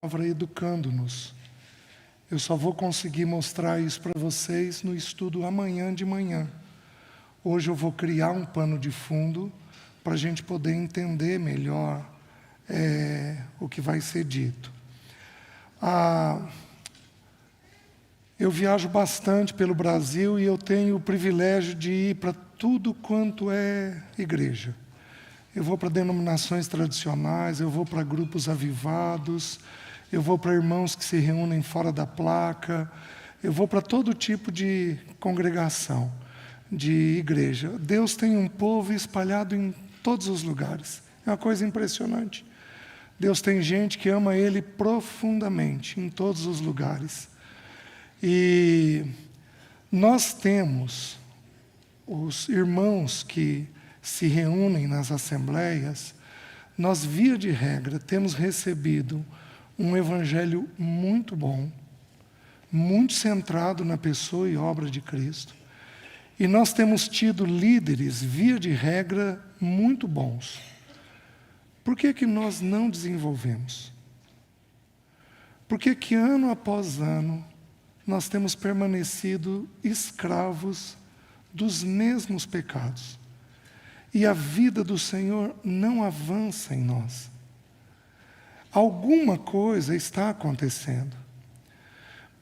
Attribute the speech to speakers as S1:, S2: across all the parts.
S1: palavra educando-nos. Eu só vou conseguir mostrar isso para vocês no estudo amanhã de manhã. Hoje eu vou criar um pano de fundo para a gente poder entender melhor o que vai ser dito. Eu viajo bastante pelo Brasil e eu tenho o privilégio de ir para tudo quanto é igreja. Eu vou para denominações tradicionais, eu vou para grupos avivados, eu vou para irmãos que se reúnem fora da placa, eu vou para todo tipo de congregação, de igreja. Deus tem um povo espalhado em todos os lugares. É uma coisa impressionante. Deus tem gente que ama Ele profundamente, em todos os lugares. E nós temos os irmãos que se reúnem nas assembleias, nós, via de regra, temos recebido um evangelho muito bom, muito centrado na pessoa e obra de Cristo. E nós temos tido líderes, via de regra, muito bons. Por que nós não desenvolvemos? Por que ano após ano nós temos permanecido escravos dos mesmos pecados? E a vida do Senhor não avança em nós. Alguma coisa está acontecendo.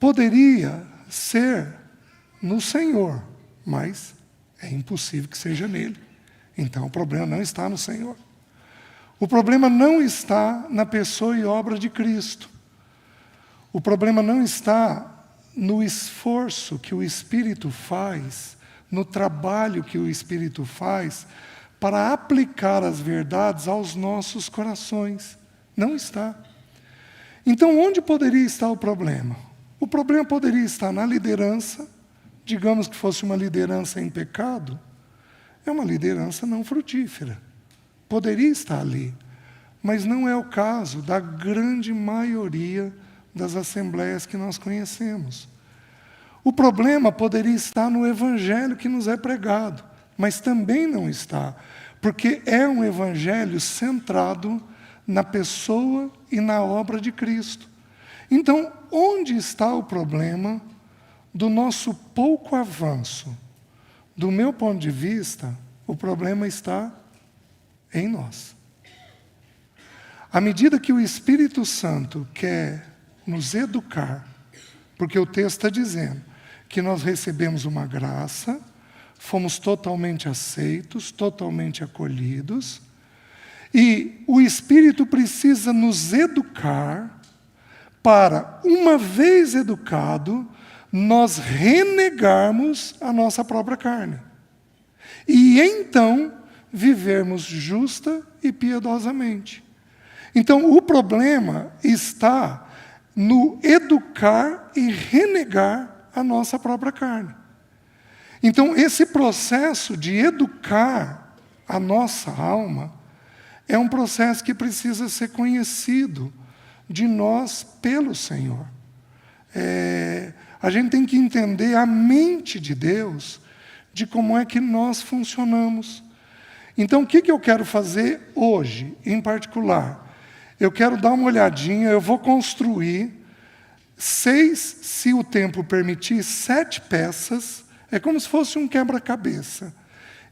S1: Poderia ser no Senhor, mas é impossível que seja nele. Então o problema não está no Senhor. O problema não está na pessoa e obra de Cristo. O problema não está no esforço que o Espírito faz, no trabalho que o Espírito faz para aplicar as verdades aos nossos corações. Não está. Então, onde poderia estar o problema? O problema poderia estar na liderança, digamos que fosse uma liderança em pecado, é uma liderança não frutífera. Poderia estar ali, mas não é o caso da grande maioria das assembleias que nós conhecemos. O problema poderia estar no evangelho que nos é pregado, mas também não está, porque é um evangelho centrado na pessoa e na obra de Cristo. Então, onde está o problema do nosso pouco avanço? Do meu ponto de vista, o problema está em nós. À medida que o Espírito Santo quer nos educar, porque o texto está dizendo que nós recebemos uma graça, fomos totalmente aceitos, totalmente acolhidos, e o Espírito precisa nos educar para, uma vez educado, nós renegarmos a nossa própria carne. E então vivermos justa e piedosamente. Então o problema está no educar e renegar a nossa própria carne. Então esse processo de educar a nossa alma é um processo que precisa ser conhecido de nós pelo Senhor. A gente tem que entender a mente de Deus, de como é que nós funcionamos. Então, o que eu quero fazer hoje, em particular? Eu quero dar uma olhadinha, eu vou construir 6, se o tempo permitir, 7 peças, é como se fosse um quebra-cabeça.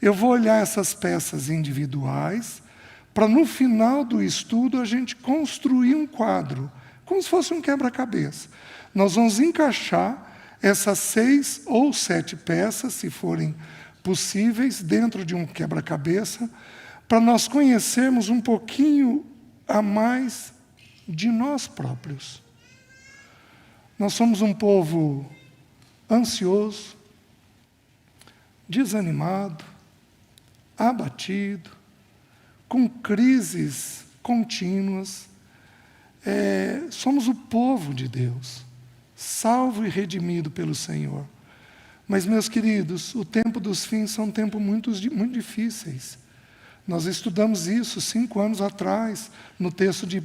S1: Eu vou olhar essas peças individuais, para no final do estudo a gente construir um quadro, como se fosse um quebra-cabeça. Nós vamos encaixar essas 6 ou 7 peças, se forem possíveis, dentro de um quebra-cabeça, para nós conhecermos um pouquinho a mais de nós próprios. Nós somos um povo ansioso, desanimado, abatido, com crises contínuas. Somos o povo de Deus, salvo e redimido pelo Senhor. Mas, meus queridos, o tempo dos fins são tempos muito difíceis. Nós estudamos isso 5 anos atrás, no texto de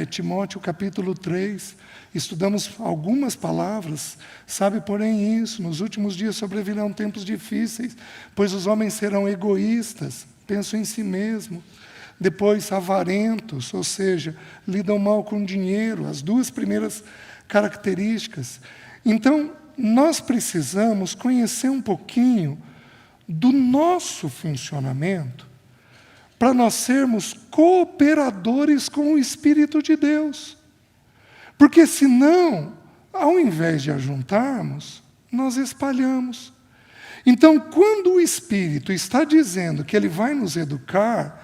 S1: Timóteo, capítulo 3. Estudamos algumas palavras. Sabe, porém, isso, nos últimos dias sobrevirão tempos difíceis, pois os homens serão egoístas, pensam em si mesmo, depois avarentos, ou seja, lidam mal com dinheiro, as duas primeiras características. Então, nós precisamos conhecer um pouquinho do nosso funcionamento para nós sermos cooperadores com o Espírito de Deus. Porque senão, ao invés de ajuntarmos, nós espalhamos. Então, quando o Espírito está dizendo que Ele vai nos educar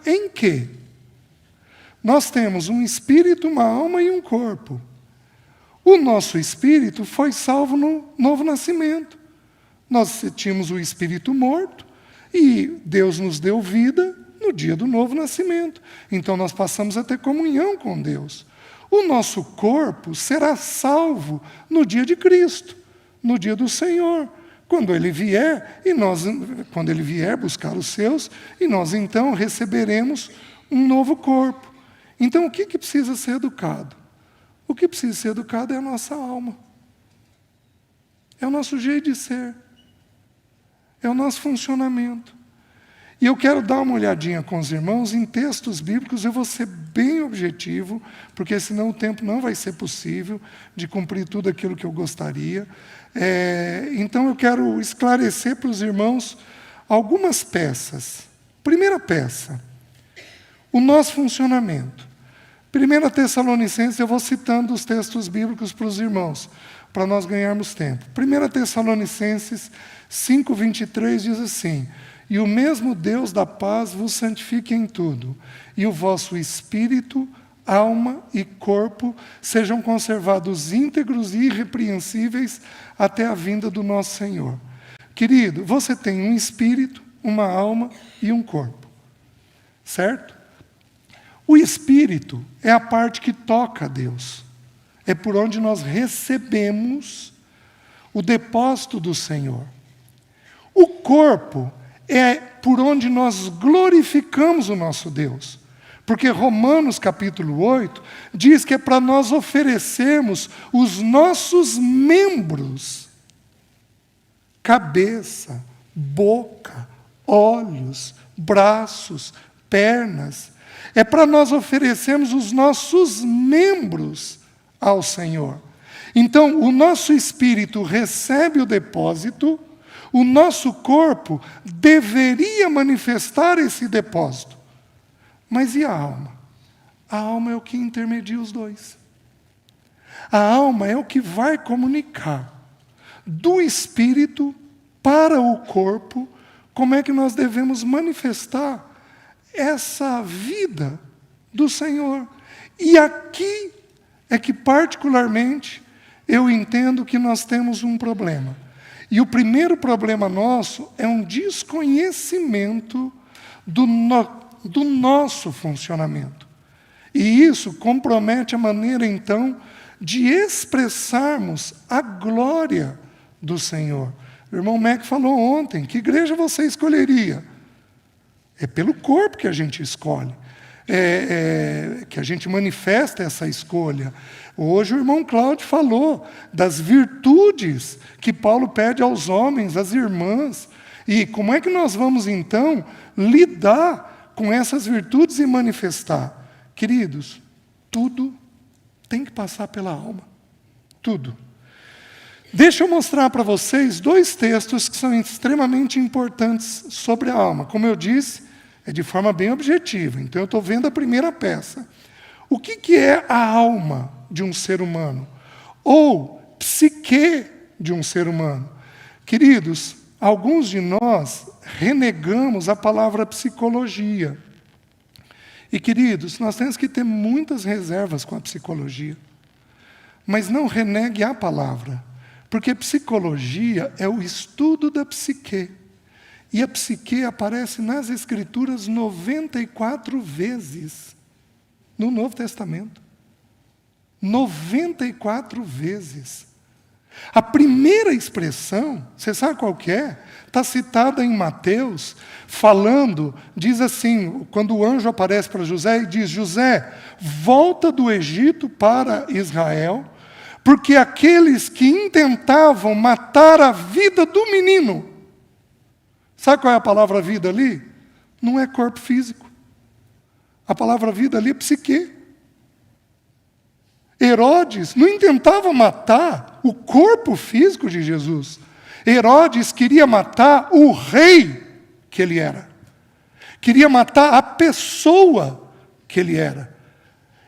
S1: em quê? Nós temos um espírito, uma alma e um corpo. O nosso espírito foi salvo no novo nascimento. Nós tínhamos o espírito morto e Deus nos deu vida no dia do novo nascimento. Então nós passamos a ter comunhão com Deus. O nosso corpo será salvo no dia de Cristo, no dia do Senhor, quando Ele vier buscar os seus, e nós então receberemos um novo corpo. Então o que precisa ser educado? O que precisa ser educado é a nossa alma. É o nosso jeito de ser. É o nosso funcionamento. E eu quero dar uma olhadinha com os irmãos em textos bíblicos. Eu vou ser bem objetivo, porque senão o tempo não vai ser possível de cumprir tudo aquilo que eu gostaria. Então eu quero esclarecer para os irmãos algumas peças. Primeira peça, o nosso funcionamento. 1 Tessalonicenses, eu vou citando os textos bíblicos para os irmãos, para nós ganharmos tempo. 1 Tessalonicenses 5:23 diz assim: e o mesmo Deus da paz vos santifique em tudo, e o vosso espírito, alma e corpo sejam conservados íntegros e irrepreensíveis até a vinda do nosso Senhor. Querido, você tem um espírito, uma alma e um corpo, certo? O espírito é a parte que toca a Deus. É por onde nós recebemos o depósito do Senhor. O corpo é por onde nós glorificamos o nosso Deus. Porque Romanos capítulo 8 diz que é para nós oferecermos os nossos membros, cabeça, boca, olhos, braços, pernas. É para nós oferecermos os nossos membros ao Senhor. Então, o nosso espírito recebe o depósito, o nosso corpo deveria manifestar esse depósito. Mas e a alma? A alma é o que intermedia os dois. A alma é o que vai comunicar do espírito para o corpo como é que nós devemos manifestar essa vida do Senhor. E aqui é que, particularmente, eu entendo que nós temos um problema. E o primeiro problema nosso é um desconhecimento do nosso funcionamento. E isso compromete a maneira, então, de expressarmos a glória do Senhor. O irmão Mac falou ontem, que igreja você escolheria? É pelo corpo que a gente escolhe, que a gente manifesta essa escolha. Hoje o irmão Cláudio falou das virtudes que Paulo pede aos homens, às irmãs. E como é que nós vamos, então, lidar com essas virtudes e manifestar? Queridos, tudo tem que passar pela alma. Tudo. Deixa eu mostrar para vocês 2 textos que são extremamente importantes sobre a alma. Como eu disse, é de forma bem objetiva. Então eu estou vendo a primeira peça. O que é a alma de um ser humano? Ou psique de um ser humano? Queridos, alguns de nós renegamos a palavra psicologia. E, queridos, nós temos que ter muitas reservas com a psicologia. Mas não renegue a palavra. Porque psicologia é o estudo da psique. E a psique aparece nas Escrituras 94 vezes no Novo Testamento. 94 vezes. A primeira expressão, você sabe qual que é? Está citada em Mateus, falando, diz assim, quando o anjo aparece para José e diz: José, volta do Egito para Israel, porque aqueles que intentavam matar a vida do menino, sabe qual é a palavra vida ali? não é corpo físico. A palavra vida ali é psique. Herodes não intentava matar o corpo físico de Jesus. Herodes queria matar o rei que ele era. Queria matar a pessoa que ele era.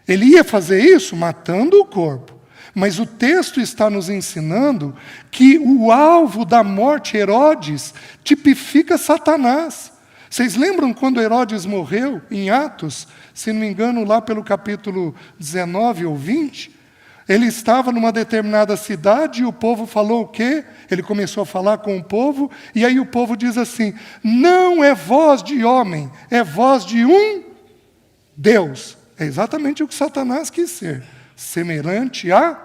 S1: Ele ia fazer isso matando o corpo. Mas o texto está nos ensinando que o alvo da morte, Herodes, tipifica Satanás. Vocês lembram quando Herodes morreu, em Atos, se não me engano, lá pelo capítulo 19 ou 20? Ele estava numa determinada cidade e o povo falou o quê? Ele começou a falar com o povo, e aí o povo diz assim: não é voz de homem, é voz de um Deus. É exatamente o que Satanás quis ser, semelhante a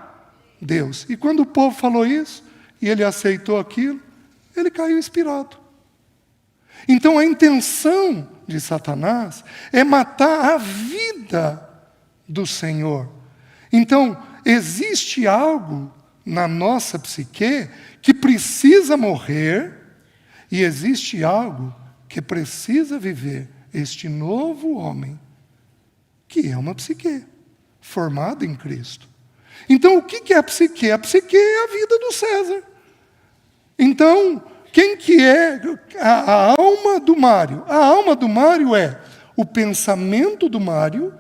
S1: Deus. E quando o povo falou isso, e ele aceitou aquilo, ele caiu inspirado. Então a intenção de Satanás é matar a vida do Senhor. Então, existe algo na nossa psique que precisa morrer, e existe algo que precisa viver, este novo homem, que é uma psique, formada em Cristo. Então, o que é a psique? A psique é a vida do César. Então, quem que é a alma do Mário? A alma do Mário é o pensamento do Mário,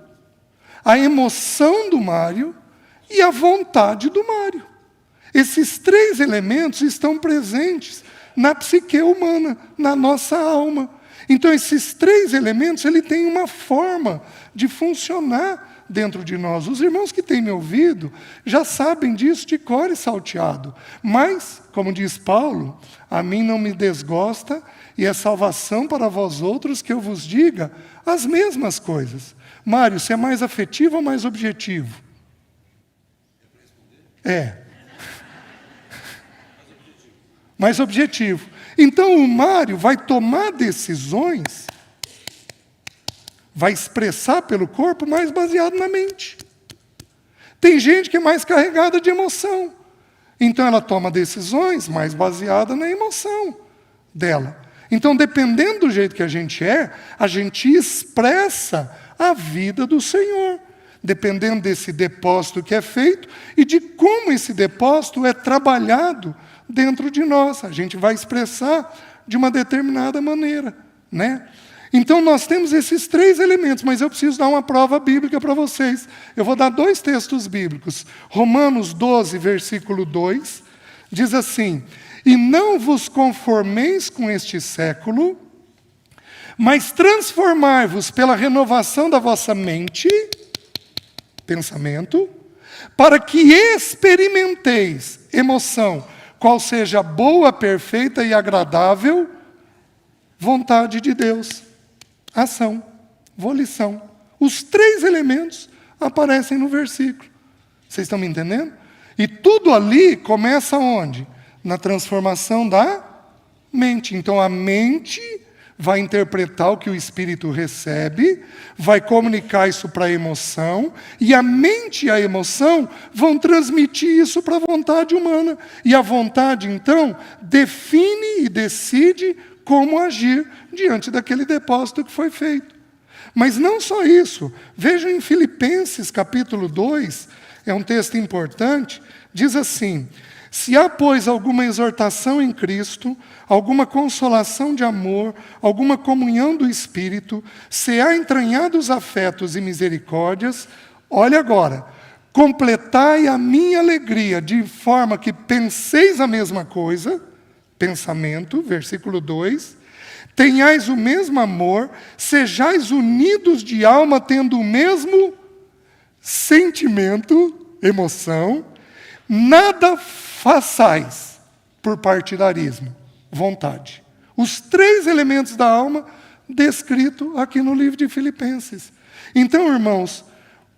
S1: a emoção do Mário e a vontade do Mário. Esses três elementos estão presentes na psique humana, na nossa alma. Então, esses três elementos, ele tem uma forma de funcionar dentro de nós. Os irmãos que têm me ouvido já sabem disso de cor e salteado. Mas, como diz Paulo, a mim não me desgosta, e é salvação para vós outros que eu vos diga as mesmas coisas. Mário, você é mais afetivo ou mais objetivo? É. Mais objetivo. Então o Mário vai tomar decisões, vai expressar pelo corpo, mais baseado na mente. Tem gente que é mais carregada de emoção. Então ela toma decisões mais baseada na emoção dela. Então, dependendo do jeito que a gente expressa a vida do Senhor. Dependendo desse depósito que é feito e de como esse depósito é trabalhado dentro de nós. A gente vai expressar de uma determinada maneira, né? Então, nós temos esses três elementos, mas eu preciso dar uma prova bíblica para vocês. Eu vou dar 2 textos bíblicos. Romanos 12, versículo 2, diz assim: e não vos conformeis com este século, mas transformai-vos pela renovação da vossa mente, pensamento, para que experimenteis emoção, qual seja a boa, perfeita e agradável vontade de Deus. Ação, volição. Os 3 elementos aparecem no versículo. Vocês estão me entendendo? E tudo ali começa onde? Na transformação da mente. Então a mente vai interpretar o que o espírito recebe, vai comunicar isso para a emoção, e a mente e a emoção vão transmitir isso para a vontade humana. E a vontade, então, define e decide como agir diante daquele depósito que foi feito. Mas não só isso. Vejam em Filipenses, capítulo 2, é um texto importante, diz assim: se há, pois, alguma exortação em Cristo, alguma consolação de amor, alguma comunhão do Espírito, se há entranhados afetos e misericórdias, olha agora, completai a minha alegria, de forma que penseis a mesma coisa, pensamento, versículo 2, tenhais o mesmo amor, sejais unidos de alma, tendo o mesmo sentimento, emoção, nada façais por partidarismo, vontade. Os 3 elementos da alma descritos aqui no livro de Filipenses. Então, irmãos,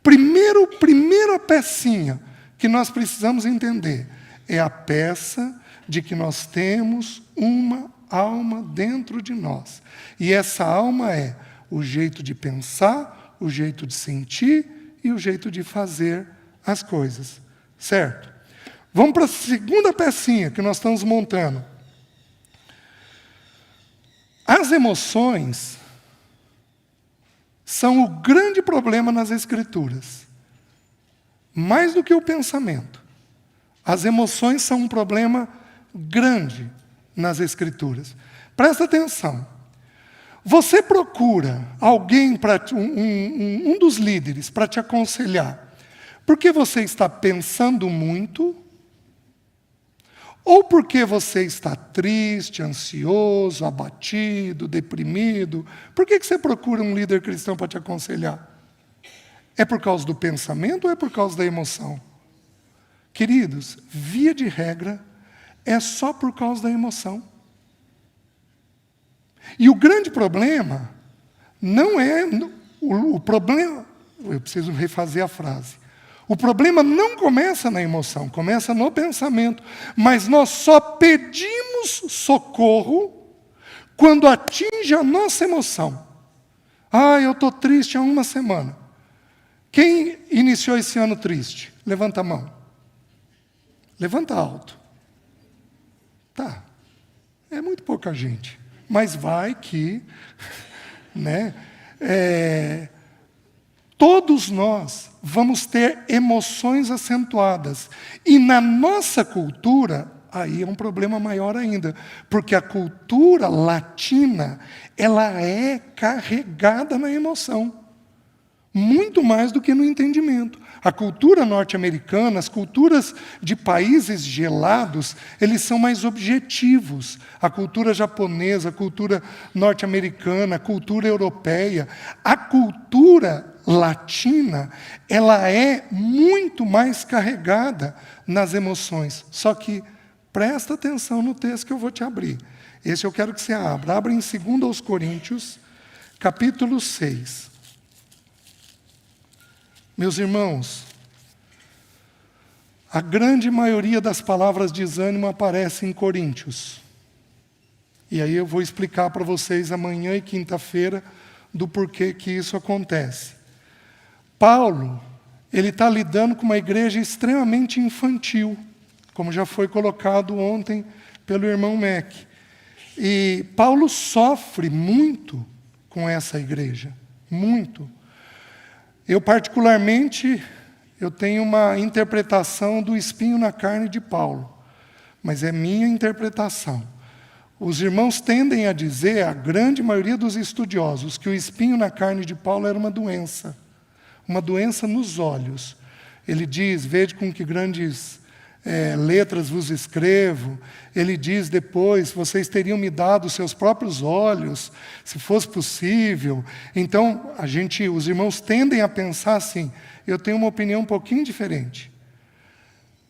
S1: primeira pecinha que nós precisamos entender é a peça de que nós temos uma alma dentro de nós. E essa alma é o jeito de pensar, o jeito de sentir e o jeito de fazer as coisas. Certo? Vamos para a segunda pecinha que nós estamos montando. As emoções, são o grande problema nas Escrituras. Mais do que o pensamento. As emoções são um problema grande nas Escrituras. Presta atenção. Você procura alguém, um dos líderes, para te aconselhar, porque você está pensando muito, ou porque você está triste, ansioso, abatido, deprimido. Por que você procura um líder cristão para te aconselhar? É por causa do pensamento ou é por causa da emoção? Queridos, via de regra, é só por causa da emoção. E o grande problema não é... O problema... Eu preciso refazer a frase. O problema não começa na emoção, começa no pensamento. Mas nós só pedimos socorro quando atinge a nossa emoção. Eu estou triste há uma semana. Quem iniciou esse ano triste? Levanta a mão. Levanta alto. Tá. É muito pouca gente. Mas vai que... né? Todos nós vamos ter emoções acentuadas. E na nossa cultura, aí é um problema maior ainda. Porque a cultura latina, ela é carregada na emoção. Muito mais do que no entendimento. A cultura norte-americana, as culturas de países gelados, eles são mais objetivos. A cultura japonesa, a cultura norte-americana, a cultura europeia. A cultura latina, ela é muito mais carregada nas emoções. Só que presta atenção no texto que eu vou te abrir. Esse eu quero que você abra. Abra em 2 Coríntios, capítulo 6. Meus irmãos, a grande maioria das palavras de desânimo aparece em Coríntios. E aí eu vou explicar para vocês amanhã e quinta-feira do porquê que isso acontece. Paulo, ele está lidando com uma igreja extremamente infantil, como já foi colocado ontem pelo irmão Mac. E Paulo sofre muito com essa igreja, muito. Eu, particularmente, eu tenho uma interpretação do espinho na carne de Paulo, mas é minha interpretação. Os irmãos tendem a dizer, a grande maioria dos estudiosos, que o espinho na carne de Paulo era uma doença nos olhos. Ele diz, vede com que grandes letras vos escrevo. Ele diz depois, vocês teriam me dado os seus próprios olhos, se fosse possível. Então, os irmãos tendem a pensar assim. Eu tenho uma opinião um pouquinho diferente.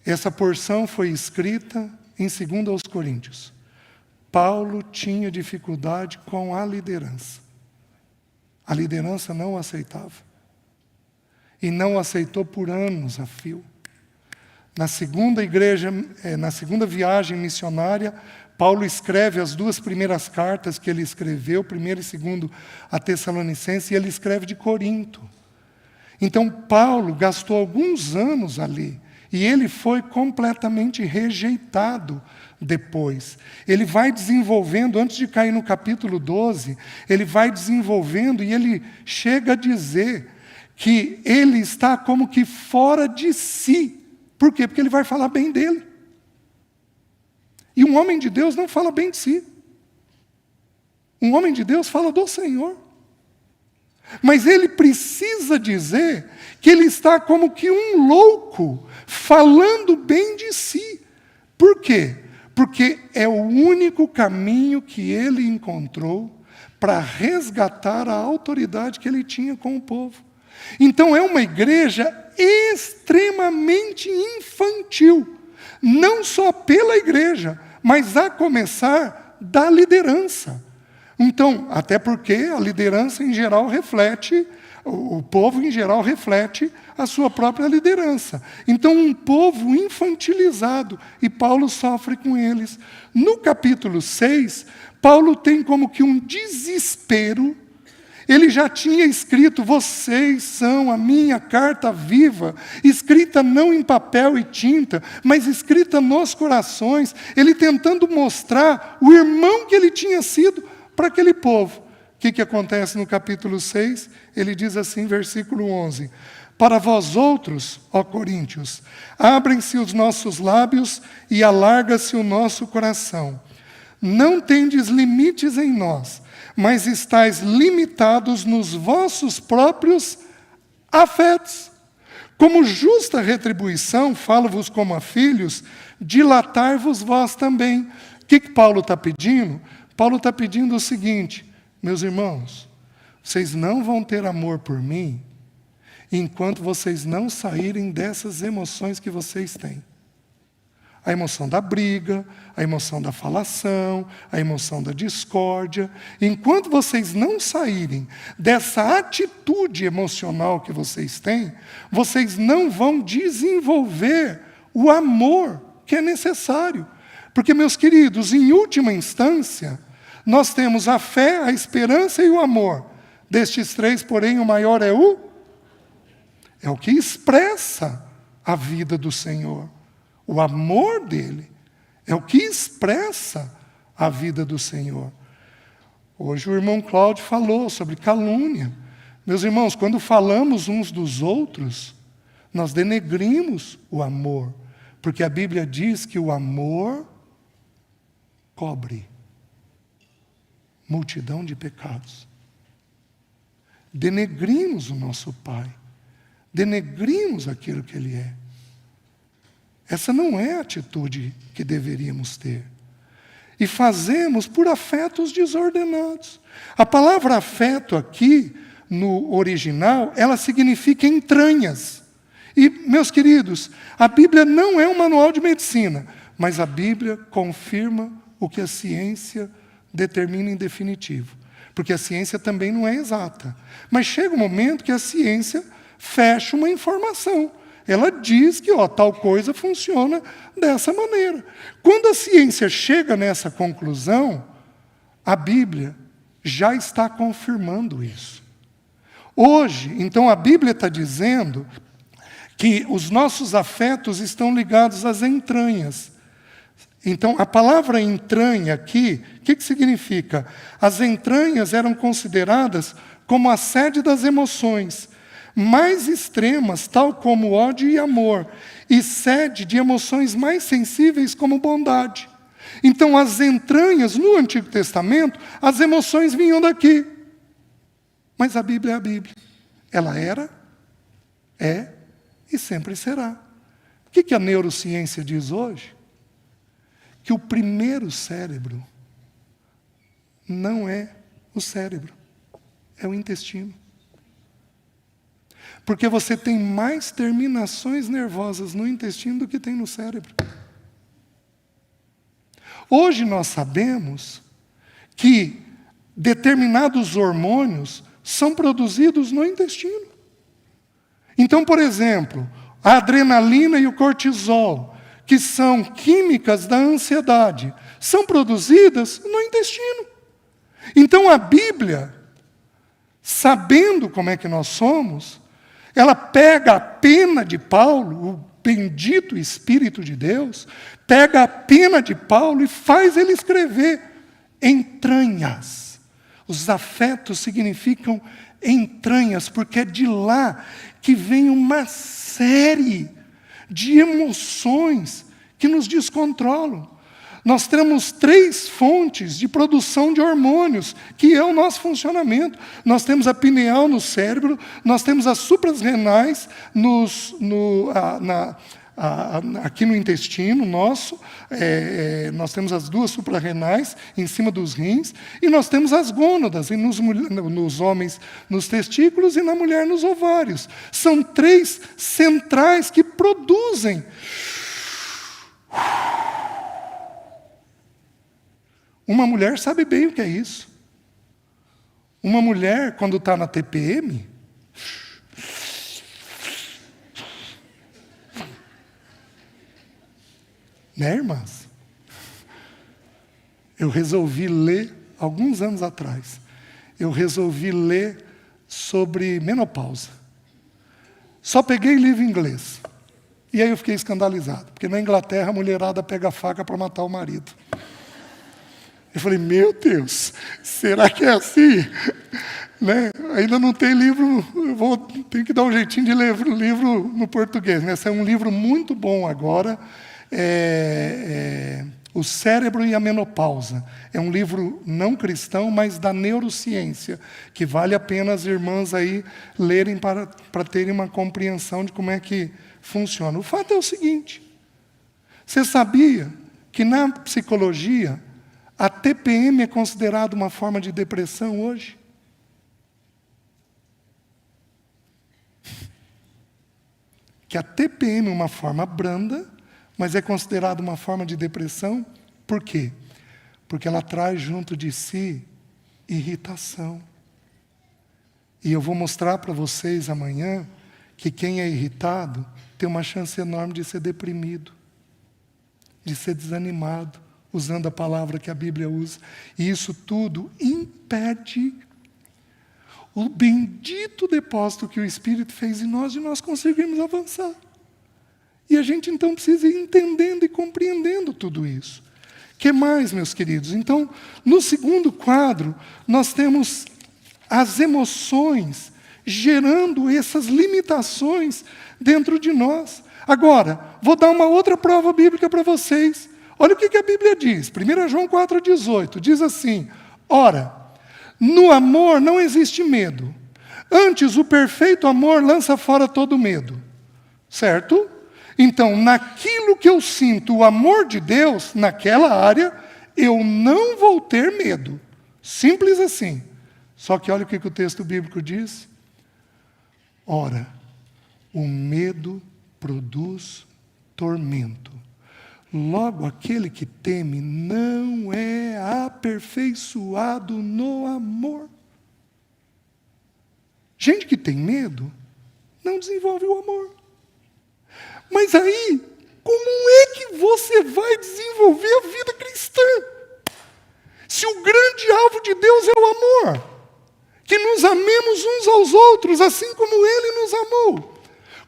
S1: Essa porção foi escrita em 2 Coríntios. Paulo tinha dificuldade com a liderança. A liderança não o aceitava. E não o aceitou por anos a fio. Na segunda viagem missionária, Paulo escreve as 2 primeiras cartas que ele escreveu, 1ª e 2ª a Tessalonicenses, e ele escreve de Corinto. Então, Paulo gastou alguns anos ali, e ele foi completamente rejeitado depois. Ele vai desenvolvendo, antes de cair no capítulo 12, ele vai desenvolvendo, e ele chega a dizer que ele está como que fora de si. Por quê? Porque ele vai falar bem dele. E um homem de Deus não fala bem de si. Um homem de Deus fala do Senhor. Mas ele precisa dizer que ele está como que um louco, falando bem de si. Por quê? Porque é o único caminho que ele encontrou para resgatar a autoridade que ele tinha com o povo. Então é uma igreja extremamente infantil, não só pela igreja, mas a começar da liderança. Então, até porque a liderança em geral reflete, o povo em geral reflete a sua própria liderança. Então, um povo infantilizado, e Paulo sofre com eles. No capítulo 6, Paulo tem como que um desespero. Ele já tinha escrito, vocês são a minha carta viva, escrita não em papel e tinta, mas escrita nos corações. Ele tentando mostrar o irmão que ele tinha sido para aquele povo, que acontece no capítulo 6? Ele diz assim, versículo 11: para vós outros, ó Coríntios, abrem-se os nossos lábios e alarga-se o nosso coração. Não tendes limites em nós, mas estáis limitados nos vossos próprios afetos. Como justa retribuição, falo-vos como a filhos, dilatar-vos vós também. O que Paulo está pedindo? Paulo está pedindo o seguinte: meus irmãos, vocês não vão ter amor por mim enquanto vocês não saírem dessas emoções que vocês têm. A emoção da briga, a emoção da falação, a emoção da discórdia. Enquanto vocês não saírem dessa atitude emocional que vocês têm, vocês não vão desenvolver o amor que é necessário. Porque, meus queridos, em última instância, nós temos a fé, a esperança e o amor. Destes três, porém, o maior é o que expressa a vida do Senhor. O amor dele é o que expressa a vida do Senhor. Hoje o irmão Cláudio falou sobre calúnia. Meus irmãos, quando falamos uns dos outros, nós denegrimos o amor. Porque a Bíblia diz que o amor cobre multidão de pecados. Denegrimos o nosso Pai. Denegrimos aquilo que Ele é. Essa não é a atitude que deveríamos ter. E fazemos por afetos desordenados. A palavra afeto aqui, no original, ela significa entranhas. E, meus queridos, a Bíblia não é um manual de medicina, mas a Bíblia confirma o que a ciência determina em definitivo. Porque a ciência também não é exata. Mas chega um momento que a ciência fecha uma informação. Ela diz que tal coisa funciona dessa maneira. Quando a ciência chega nessa conclusão, a Bíblia já está confirmando isso. Hoje, então, a Bíblia está dizendo que os nossos afetos estão ligados às entranhas. Então, a palavra entranha aqui, o que significa? As entranhas eram consideradas como a sede das emoções mais extremas, tal como ódio e amor, e sede de emoções mais sensíveis, como bondade. Então, as entranhas, no Antigo Testamento, as emoções vinham daqui. Mas a Bíblia é a Bíblia. Ela era, é e sempre será. O que a neurociência diz hoje? Que o primeiro cérebro não é o cérebro, é o intestino. Porque você tem mais terminações nervosas no intestino do que tem no cérebro. Hoje nós sabemos que determinados hormônios são produzidos no intestino. Então, por exemplo, a adrenalina e o cortisol, que são químicas da ansiedade, são produzidas no intestino. Então a Bíblia, sabendo como é que nós somos, ela pega a pena de Paulo, o bendito Espírito de Deus, pega a pena de Paulo e faz ele escrever entranhas. Os afetos significam entranhas, porque é de lá que vem uma série de emoções que nos descontrolam. Nós temos 3 fontes de produção de hormônios, que é o nosso funcionamento. Nós temos a pineal no cérebro, nós temos as suprarrenais aqui no intestino nosso, nós temos as 2 suprarrenais em cima dos rins, e nós temos as gônadas, e nos homens nos testículos e na mulher nos ovários. São 3 centrais que produzem. Uma mulher sabe bem o que é isso. Uma mulher, quando está na TPM, né, irmãs? Eu resolvi ler, alguns anos atrás, eu resolvi ler sobre menopausa. Só peguei livro em inglês. E aí eu fiquei escandalizado, porque na Inglaterra a mulherada pega a faca para matar o marido. Eu falei, meu Deus, será que é assim? Né? Ainda não tem livro, tenho que dar um jeitinho de ler livro no português. Né? Esse é um livro muito bom agora, O Cérebro e a Menopausa. É um livro não cristão, mas da neurociência, que vale a pena as irmãs aí lerem para terem uma compreensão de como é que funciona. O fato é o seguinte, você sabia que na psicologia a TPM é considerada uma forma de depressão hoje? Que a TPM é uma forma branda, mas é considerada uma forma de depressão. Por quê? Porque ela traz junto de si irritação. E eu vou mostrar para vocês amanhã que quem é irritado tem uma chance enorme de ser deprimido, de ser desanimado, usando a palavra que a Bíblia usa. E isso tudo impede o bendito depósito que o Espírito fez em nós, de nós conseguirmos avançar. E a gente então precisa ir entendendo e compreendendo tudo isso. O que mais, meus queridos? Então, no segundo quadro, nós temos as emoções gerando essas limitações dentro de nós. Agora, vou dar uma outra prova bíblica para vocês. Olha o que a Bíblia diz. 1 João 4,18 diz assim, ora, no amor não existe medo. Antes, o perfeito amor lança fora todo medo. Certo? Então, naquilo que eu sinto o amor de Deus, naquela área, eu não vou ter medo. Simples assim. Só que olha o que o texto bíblico diz. Ora, o medo produz tormento. Logo, aquele que teme não é aperfeiçoado no amor. Gente que tem medo não desenvolve o amor. Mas aí, como é que você vai desenvolver a vida cristã? Se o grande alvo de Deus é o amor, que nos amemos uns aos outros, assim como Ele nos amou.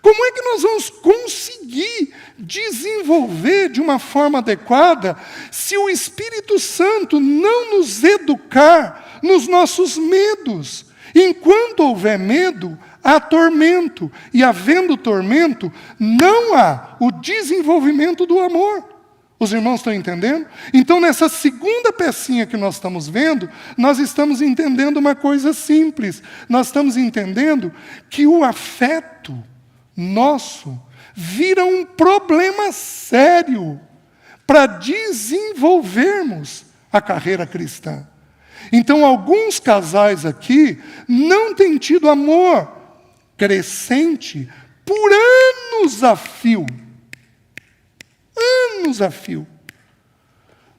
S1: Como é que nós vamos conseguir desenvolver de uma forma adequada se o Espírito Santo não nos educar nos nossos medos? Enquanto houver medo, há tormento. E havendo tormento, não há o desenvolvimento do amor. Os irmãos estão entendendo? Então, nessa segunda pecinha que nós estamos vendo, nós estamos entendendo uma coisa simples. Nós estamos entendendo que o afeto nosso vira um problema sério para desenvolvermos a carreira cristã. Então, alguns casais aqui não têm tido amor crescente por anos a fio. Anos a fio.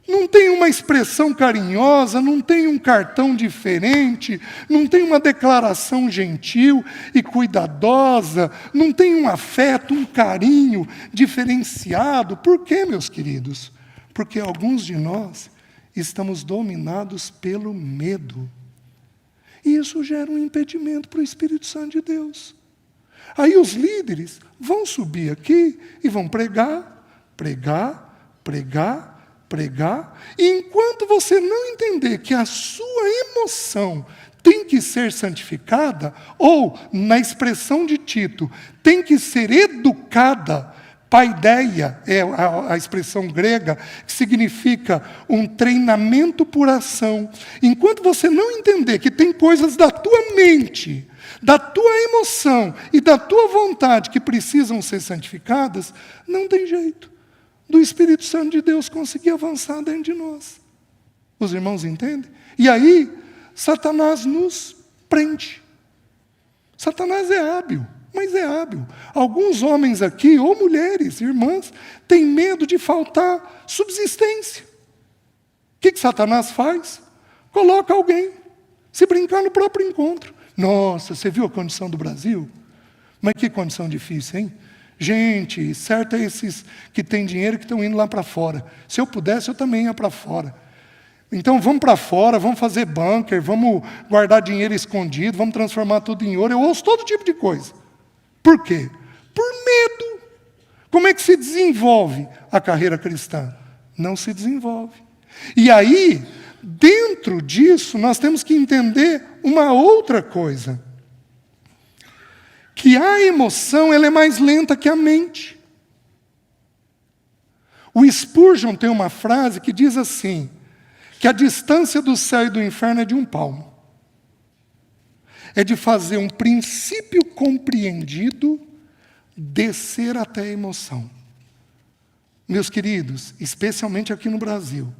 S1: Não tem uma expressão carinhosa, não tem um cartão diferente, não tem uma declaração gentil e cuidadosa, não tem um afeto, um carinho diferenciado. Por quê, meus queridos? Porque alguns de nós estamos dominados pelo medo. E isso gera um impedimento para o Espírito Santo de Deus. Aí os líderes vão subir aqui e vão pregar, e enquanto você não entender que a sua emoção tem que ser santificada, ou, na expressão de Tito, tem que ser educada, paideia é a expressão grega, que significa um treinamento por ação. Enquanto você não entender que tem coisas da tua mente, da tua emoção e da tua vontade que precisam ser santificadas, não tem jeito do Espírito Santo de Deus conseguir avançar dentro de nós. Os irmãos entendem? E aí, Satanás nos prende. Satanás é hábil, mas é hábil. Alguns homens aqui, ou mulheres, irmãs, têm medo de faltar subsistência. O que Satanás faz? Coloca alguém, se brincar no próprio encontro. Nossa, você viu a condição do Brasil? Mas que condição difícil, hein? Gente, certo é esses que têm dinheiro que estão indo lá para fora. Se eu pudesse, eu também ia para fora. Então, vamos para fora, vamos fazer bunker, vamos guardar dinheiro escondido, vamos transformar tudo em ouro. Eu ouço todo tipo de coisa. Por quê? Por medo. Como é que se desenvolve a carreira cristã? Não se desenvolve. E aí, dentro disso, nós temos que entender uma outra coisa. Que a emoção ela é mais lenta que a mente. O Spurgeon tem uma frase que diz assim, que a distância do céu e do inferno é de 1 palmo. É de fazer um princípio compreendido descer até a emoção. Meus queridos, especialmente aqui no Brasil,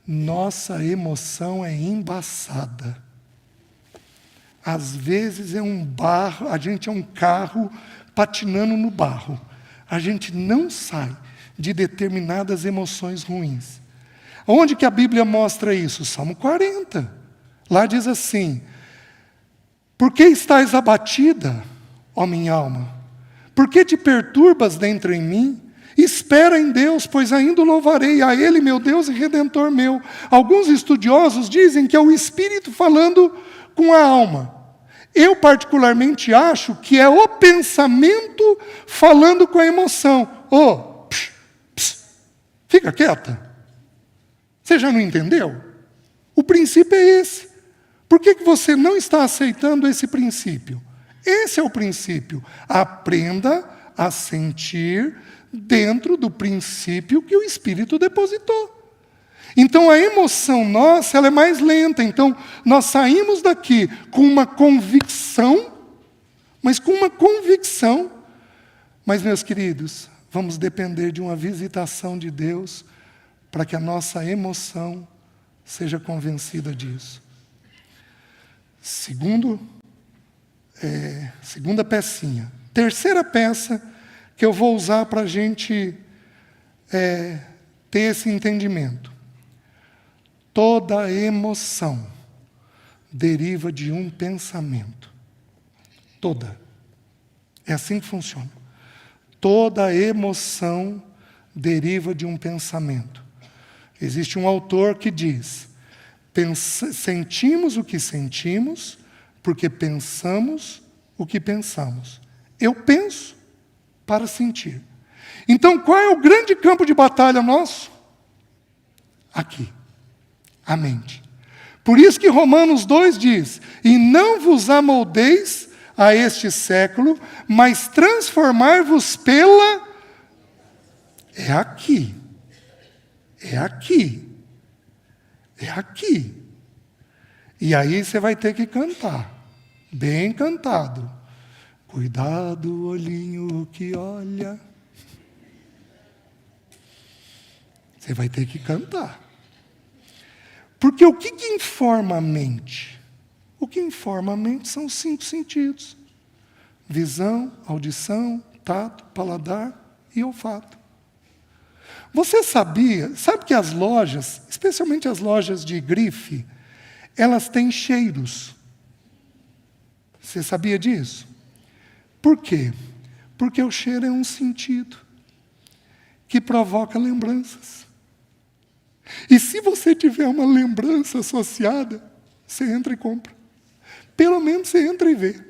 S1: nossa emoção é embaçada. Às vezes é um barro, a gente é um carro patinando no barro. A gente não sai de determinadas emoções ruins. Onde que a Bíblia mostra isso? Salmo 40. Lá diz assim, por que estás abatida, ó minha alma? Por que te perturbas dentro em mim? Espera em Deus, pois ainda o louvarei, a Ele, meu Deus e Redentor meu. Alguns estudiosos dizem que é o Espírito falando com a alma. Eu particularmente acho que é o pensamento falando com a emoção. Fica quieta. Você já não entendeu? O princípio é esse. Por que você não está aceitando esse princípio? Esse é o princípio. Aprenda a sentir dentro do princípio que o Espírito depositou. Então a emoção nossa ela é mais lenta. Então nós saímos daqui com uma convicção, mas com uma convicção. Mas, meus queridos, vamos depender de uma visitação de Deus para que a nossa emoção seja convencida disso. Segunda pecinha. Terceira peça que eu vou usar para a gente ter esse entendimento. Toda emoção deriva de um pensamento. Toda. É assim que funciona. Toda emoção deriva de um pensamento. Existe um autor que diz, sentimos o que sentimos, porque pensamos o que pensamos. Eu penso para sentir. Então, qual é o grande campo de batalha nosso? Aqui. A mente. Por isso que Romanos 2 diz, e não vos amoldeis a este século, mas transformar-vos pela... É aqui. É aqui. É aqui. E aí você vai ter que cantar. Bem cantado. Cuidado, olhinho que olha. Você vai ter que cantar. Porque o que informa a mente? O que informa a mente são os 5 sentidos. Visão, audição, tato, paladar e olfato. Você sabe que as lojas, especialmente as lojas de grife, elas têm cheiros. Você sabia disso? Por quê? Porque o cheiro é um sentido que provoca lembranças. E se você tiver uma lembrança associada, você entra e compra. Pelo menos você entra e vê.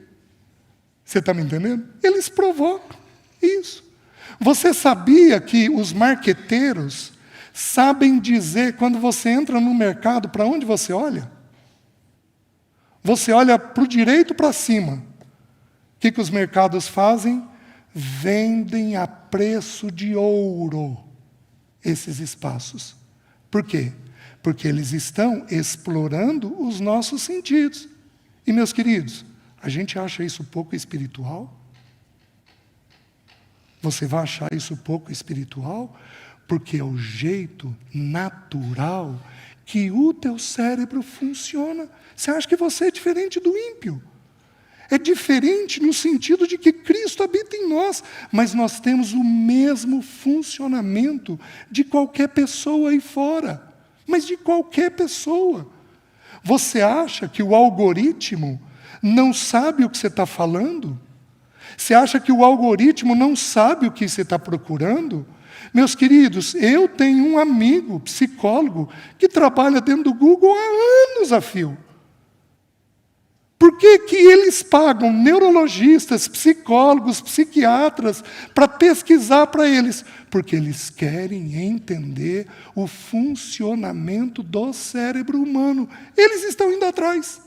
S1: Você está me entendendo? Eles provocam isso. Você sabia que os marqueteiros sabem dizer, quando você entra no mercado, para onde você olha? Você olha para o direito ou para cima. O que os mercados fazem? Vendem a preço de ouro esses espaços. Por quê? Porque eles estão explorando os nossos sentidos. E, meus queridos, a gente acha isso pouco espiritual? Você vai achar isso pouco espiritual? Porque é o jeito natural que o teu cérebro funciona. Você acha que você é diferente do ímpio? É diferente no sentido de que Cristo habita em nós, mas nós temos o mesmo funcionamento de qualquer pessoa aí fora. Mas de qualquer pessoa. Você acha que o algoritmo não sabe o que você está falando? Você acha que o algoritmo não sabe o que você está procurando? Meus queridos, eu tenho um amigo, psicólogo, que trabalha dentro do Google há anos a fio. Por que que eles pagam neurologistas, psicólogos, psiquiatras para pesquisar para eles? Porque eles querem entender o funcionamento do cérebro humano. Eles estão indo atrás.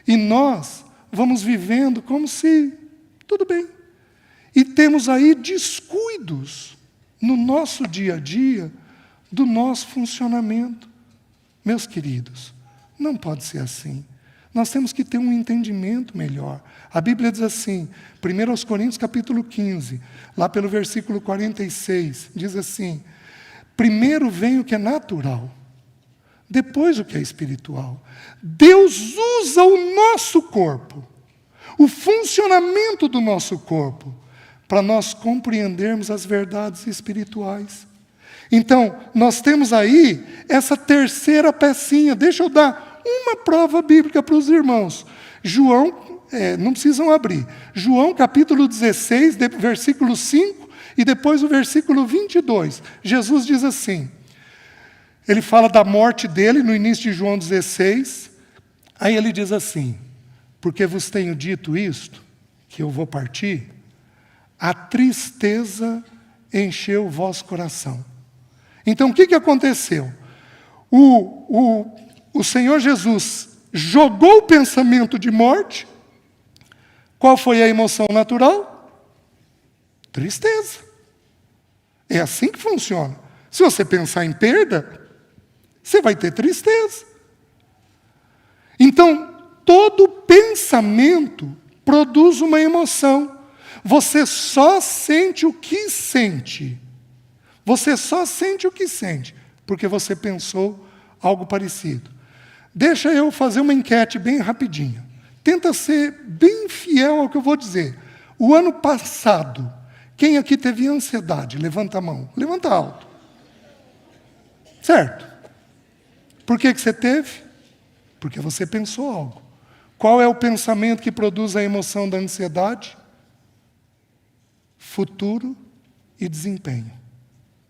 S1: E nós vamos vivendo como se tudo bem. E temos aí descuidos no nosso dia a dia do nosso funcionamento. Meus queridos, não pode ser assim. Nós temos que ter um entendimento melhor. A Bíblia diz assim, 1 Coríntios capítulo 15, lá pelo versículo 46, diz assim: primeiro vem o que é natural, depois o que é espiritual. Deus usa o nosso corpo, o funcionamento do nosso corpo, para nós compreendermos as verdades espirituais. Então, nós temos aí essa terceira pecinha. Deixa eu dar uma prova bíblica para os irmãos. João, não precisam abrir. João capítulo 16, versículo 5, e depois o versículo 22. Jesus diz assim, ele fala da morte dele no início de João 16, aí ele diz assim: porque vos tenho dito isto, que eu vou partir, a tristeza encheu o vosso coração. Então, o que aconteceu? O Senhor Jesus jogou o pensamento de morte. Qual foi a emoção natural? Tristeza. É assim que funciona. Se você pensar em perda, você vai ter tristeza. Então, todo pensamento produz uma emoção. Você só sente o que sente. Você só sente o que sente, porque você pensou algo parecido. Deixa eu fazer uma enquete bem rapidinho. Tenta ser bem fiel ao que eu vou dizer. O ano passado, quem aqui teve ansiedade? Levanta a mão. Levanta alto. Certo? Por que você teve? Porque você pensou algo. Qual é o pensamento que produz a emoção da ansiedade? Futuro e desempenho.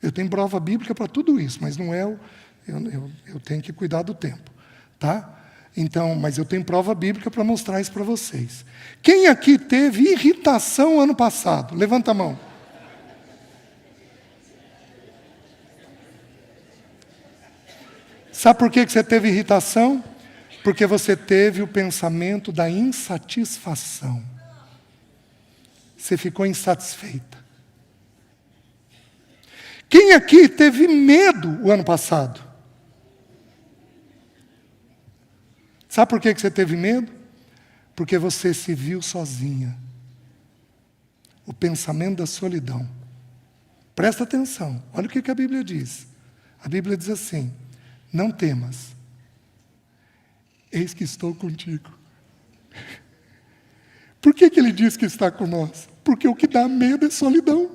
S1: Eu tenho prova bíblica para tudo isso, mas não é eu tenho que cuidar do tempo, tá? Então, mas eu tenho prova bíblica para mostrar isso para vocês. Quem aqui teve irritação ano passado? Levanta a mão. Sabe por que você teve irritação? Porque você teve o pensamento da insatisfação. Você ficou insatisfeita. Quem aqui teve medo o ano passado? Sabe por que você teve medo? Porque você se viu sozinha. O pensamento da solidão. Presta atenção, olha o que a Bíblia diz. A Bíblia diz assim: não temas, eis que estou contigo. Por que ele diz que está com nós? Porque o que dá medo é solidão.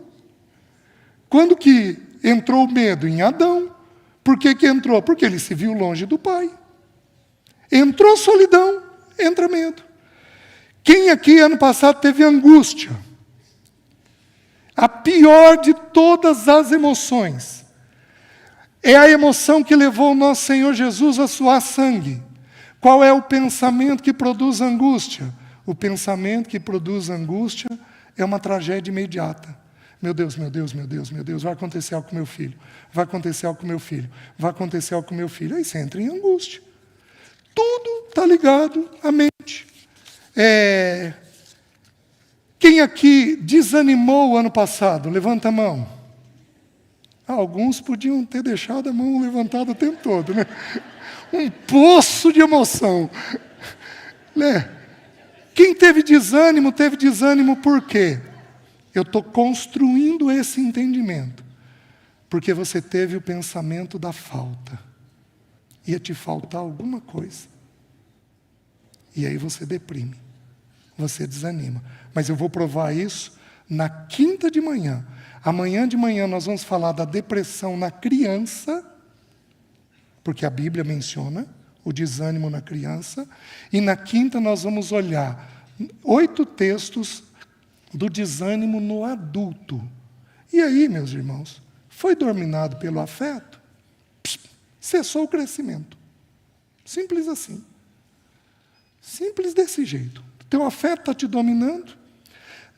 S1: Quando que entrou o medo? Em Adão. Por que entrou? Porque ele se viu longe do Pai. Entrou solidão, entra medo. Quem aqui ano passado teve angústia? A pior de todas as emoções. É a emoção que levou o nosso Senhor Jesus a suar sangue. Qual é o pensamento que produz angústia? O pensamento que produz angústia é uma tragédia imediata. Meu Deus, meu Deus, meu Deus, meu Deus, vai acontecer algo com meu filho. Vai acontecer algo com meu filho. Vai acontecer algo com meu filho. Aí você entra em angústia. Tudo está ligado à mente. Quem aqui desanimou o ano passado? Levanta a mão. Alguns podiam ter deixado a mão levantada o tempo todo, né? Um poço de emoção. Né? Quem teve desânimo por quê? Eu estou construindo esse entendimento. Porque você teve o pensamento da falta. Ia te faltar alguma coisa. E aí você deprime. Você desanima. Mas eu vou provar isso na quinta de manhã. Amanhã de manhã nós vamos falar da depressão na criança, porque a Bíblia menciona o desânimo na criança. E na quinta nós vamos olhar 8 textos do desânimo no adulto. E aí, meus irmãos, foi dominado pelo afeto? Cessou o crescimento. Simples assim. Simples desse jeito. Teu afeto está te dominando.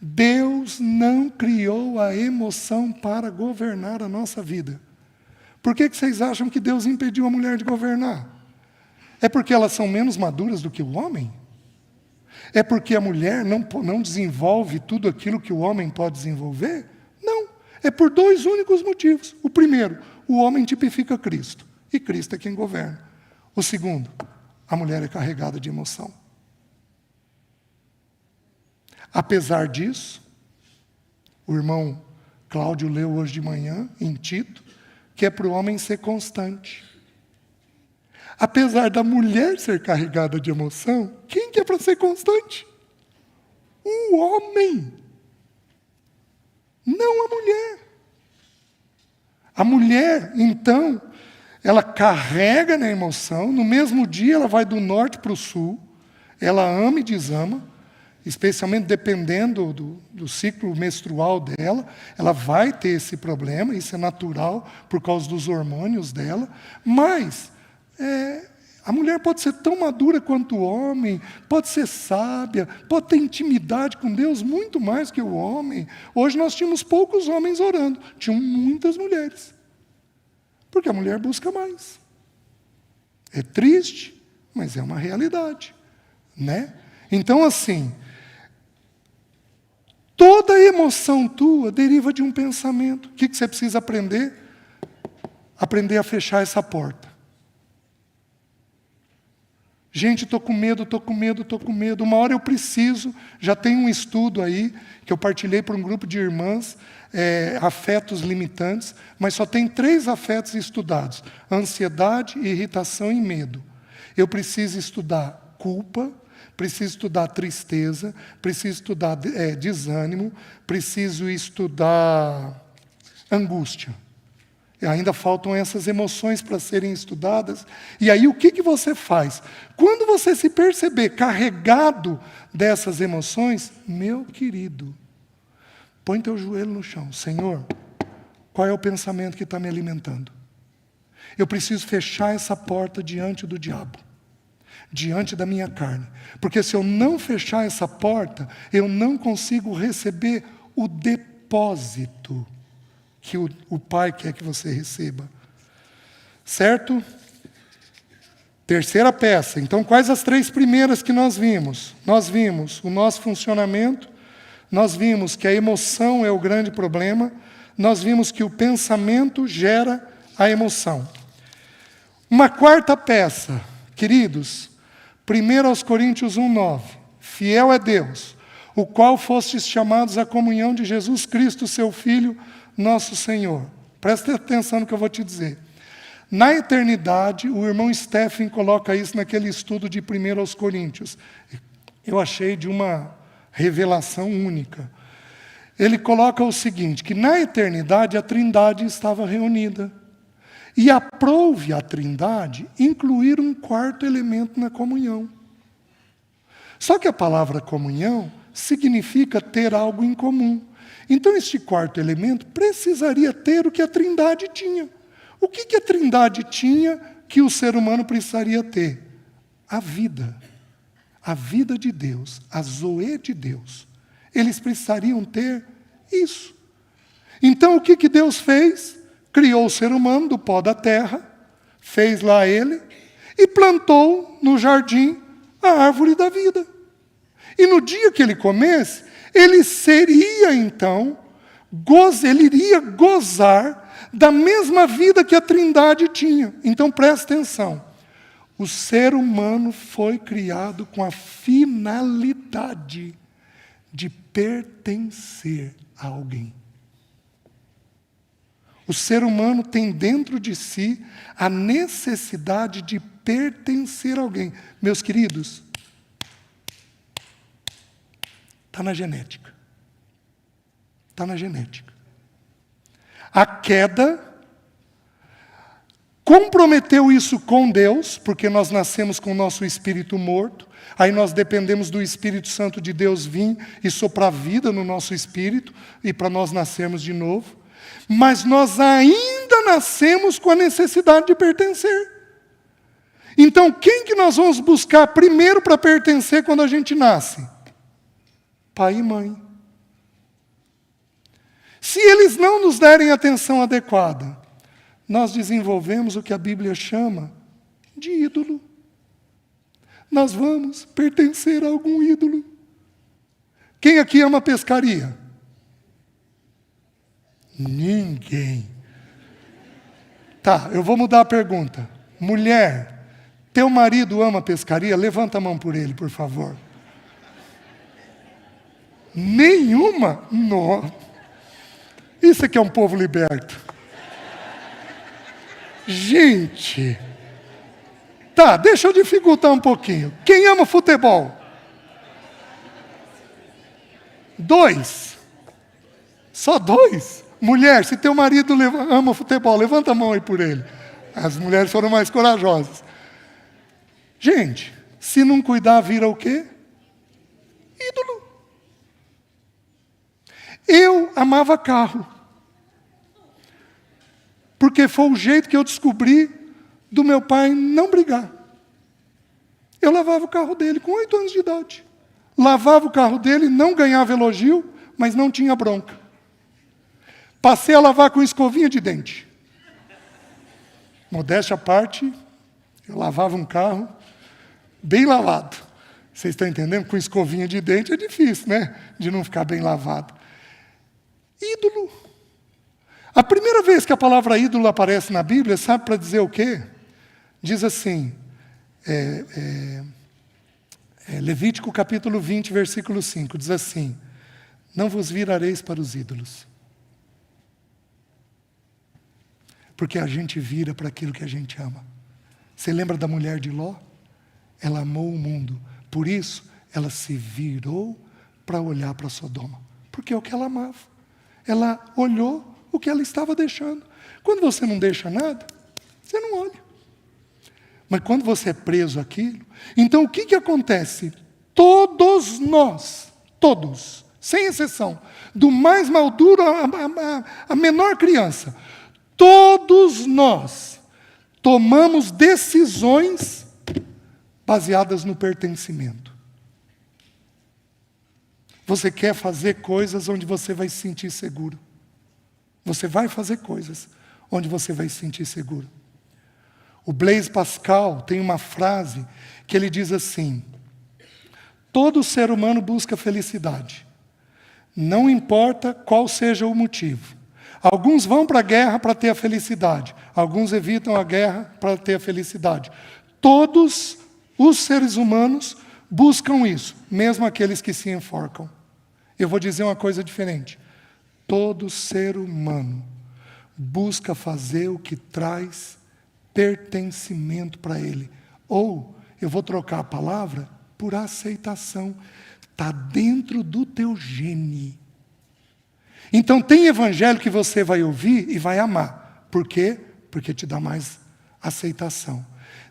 S1: Deus não criou a emoção para governar a nossa vida. Por que vocês acham que Deus impediu a mulher de governar? É porque elas são menos maduras do que o homem? É porque a mulher não desenvolve tudo aquilo que o homem pode desenvolver? Não. É por dois únicos motivos. O primeiro, o homem tipifica Cristo. E Cristo é quem governa. O segundo, a mulher é carregada de emoção. Apesar disso, o irmão Cláudio leu hoje de manhã, em Tito, que é para o homem ser constante. Apesar da mulher ser carregada de emoção, quem que é para ser constante? O homem. Não a mulher. A mulher, então, ela carrega na emoção, no mesmo dia ela vai do norte para o sul, ela ama e desama, especialmente dependendo do ciclo menstrual dela, ela vai ter esse problema, isso é natural por causa dos hormônios dela, mas a mulher pode ser tão madura quanto o homem, pode ser sábia, pode ter intimidade com Deus muito mais que o homem. Hoje nós tínhamos poucos homens orando, tinham muitas mulheres, porque a mulher busca mais. É triste, mas é uma realidade, né? Então, assim, toda emoção tua deriva de um pensamento. O que você precisa aprender? Aprender a fechar essa porta. Gente, estou com medo, estou com medo, estou com medo. Uma hora eu preciso, já tem um estudo aí, que eu partilhei para um grupo de irmãs, afetos limitantes, mas só tem 3 afetos estudados: ansiedade, irritação e medo. Eu preciso estudar culpa, preciso estudar tristeza, preciso estudar desânimo, preciso estudar angústia. E ainda faltam essas emoções para serem estudadas. E aí o que você faz? Quando você se perceber carregado dessas emoções, meu querido, põe teu joelho no chão. Senhor, qual é o pensamento que está me alimentando? Eu preciso fechar essa porta diante do diabo, diante da minha carne. Porque se eu não fechar essa porta, eu não consigo receber o depósito que o Pai quer que você receba. Certo? Terceira peça. Então, quais as 3 primeiras que nós vimos? Nós vimos o nosso funcionamento, nós vimos que a emoção é o grande problema, nós vimos que o pensamento gera a emoção. Uma quarta peça, queridos, 1 Coríntios 1:9. Fiel é Deus, o qual fostes chamados à comunhão de Jesus Cristo, seu Filho, nosso Senhor. Presta atenção no que eu vou te dizer. Na eternidade, o irmão Stephen coloca isso naquele estudo de 1 Coríntios. Eu achei de uma revelação única. Ele coloca o seguinte, que na eternidade a Trindade estava reunida. E aprouve a Trindade incluir um 4º elemento na comunhão. Só que a palavra comunhão significa ter algo em comum. Então, este 4º elemento precisaria ter o que a Trindade tinha. O que a Trindade tinha que o ser humano precisaria ter? A vida. A vida de Deus, a zoe de Deus. Eles precisariam ter isso. Então, o que Deus fez? Criou o ser humano do pó da terra, fez lá ele, e plantou no jardim a árvore da vida. E no dia que ele comesse, ele seria então, ele iria gozar da mesma vida que a Trindade tinha. Então presta atenção, o ser humano foi criado com a finalidade de pertencer a alguém. O ser humano tem dentro de si a necessidade de pertencer a alguém. Meus queridos, está na genética. Está na genética. A queda comprometeu isso com Deus, porque nós nascemos com o nosso espírito morto, aí nós dependemos do Espírito Santo de Deus vir e soprar vida no nosso espírito, e para nós nascermos de novo. Mas nós ainda nascemos com a necessidade de pertencer. Então, quem que nós vamos buscar primeiro para pertencer quando a gente nasce? Pai e mãe. Se eles não nos derem atenção adequada, nós desenvolvemos o que a Bíblia chama de ídolo. Nós vamos pertencer a algum ídolo. Quem aqui ama pescaria? Ninguém. Tá, eu vou mudar a pergunta. Mulher, teu marido ama pescaria? Levanta a mão por ele, por favor. Nenhuma? Não. Isso aqui é um povo liberto. Gente. Tá, deixa eu dificultar um pouquinho. Quem ama futebol? 2. Só 2? Mulher, se teu marido ama futebol, levanta a mão aí por ele. As mulheres foram mais corajosas. Gente, se não cuidar, vira o quê? Ídolo. Eu amava carro. Porque foi o jeito que eu descobri do meu pai não brigar. Eu lavava o carro dele com 8 anos de idade. Lavava o carro dele, não ganhava elogio, mas não tinha bronca. Passei a lavar com escovinha de dente. Modéstia à parte, eu lavava um carro bem lavado. Vocês estão entendendo? Com escovinha de dente é difícil, né? De não ficar bem lavado. Ídolo. A primeira vez que a palavra ídolo aparece na Bíblia, sabe para dizer o quê? Diz assim, Levítico capítulo 20, versículo 5, diz assim, não vos virareis para os ídolos. Porque a gente vira para aquilo que a gente ama. Você lembra da mulher de Ló? Ela amou o mundo. Por isso, ela se virou para olhar para Sodoma. Porque é o que ela amava. Ela olhou o que ela estava deixando. Quando você não deixa nada, você não olha. Mas quando você é preso àquilo, então o que acontece? Todos nós, todos, sem exceção, do mais maduro à menor criança, todos nós tomamos decisões baseadas no pertencimento. Você quer fazer coisas onde você vai se sentir seguro. Você vai fazer coisas onde você vai se sentir seguro. O Blaise Pascal tem uma frase que ele diz assim, todo ser humano busca felicidade. Não importa qual seja o motivo. Alguns vão para a guerra para ter a felicidade. Alguns evitam a guerra para ter a felicidade. Todos os seres humanos buscam isso, mesmo aqueles que se enforcam. Eu vou dizer uma coisa diferente. Todo ser humano busca fazer o que traz pertencimento para ele. Ou, eu vou trocar a palavra por aceitação. Está dentro do teu gene. Então tem evangelho que você vai ouvir e vai amar. Por quê? Porque te dá mais aceitação.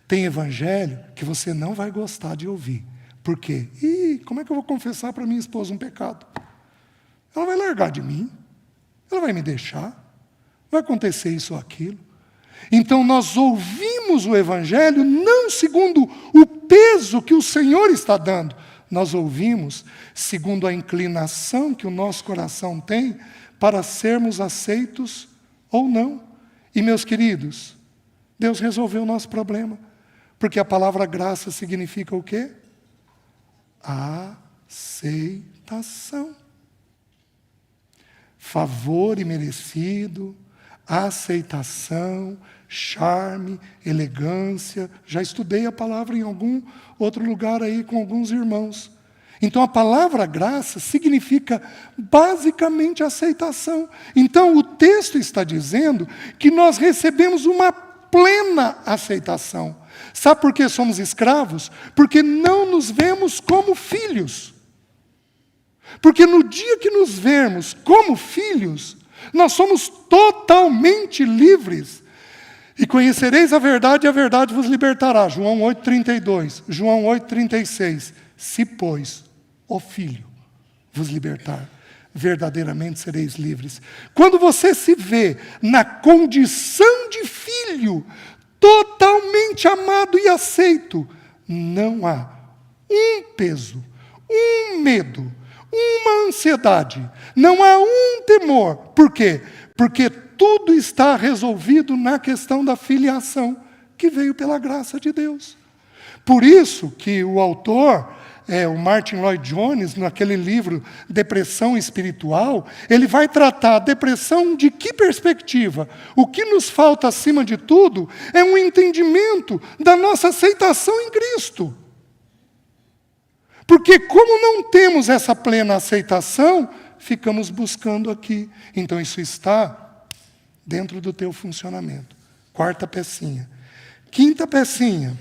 S1: Tem evangelho que você não vai gostar de ouvir. Por quê? Como é que eu vou confessar para minha esposa um pecado? Ela vai largar de mim. Ela vai me deixar. Vai acontecer isso ou aquilo. Então nós ouvimos o evangelho não segundo o peso que o Senhor está dando. Nós ouvimos segundo a inclinação que o nosso coração tem para sermos aceitos ou não. E, meus queridos, Deus resolveu o nosso problema. Porque a palavra graça significa o quê? Aceitação. Favor imerecido, aceitação, charme, elegância. Já estudei a palavra em algum outro lugar aí com alguns irmãos. Então a palavra graça significa basicamente aceitação. Então o texto está dizendo que nós recebemos uma plena aceitação. Sabe por que somos escravos? Porque não nos vemos como filhos. Porque no dia que nos vermos como filhos, nós somos totalmente livres. E conhecereis a verdade, e a verdade vos libertará. João 8,32. João 8,36. Se, pois, o Filho vos libertar, verdadeiramente sereis livres. Quando você se vê na condição de filho, totalmente totalmente amado e aceito, não há um peso, um medo, uma ansiedade, não há um temor. Por quê? Porque tudo está resolvido na questão da filiação, que veio pela graça de Deus. Por isso que o autor, o Martin Lloyd Jones, naquele livro Depressão Espiritual, ele vai tratar a depressão de que perspectiva? O que nos falta, acima de tudo, é um entendimento da nossa aceitação em Cristo. Porque como não temos essa plena aceitação, ficamos buscando aqui. Então isso está dentro do teu funcionamento. Quarta pecinha. Quinta pecinha.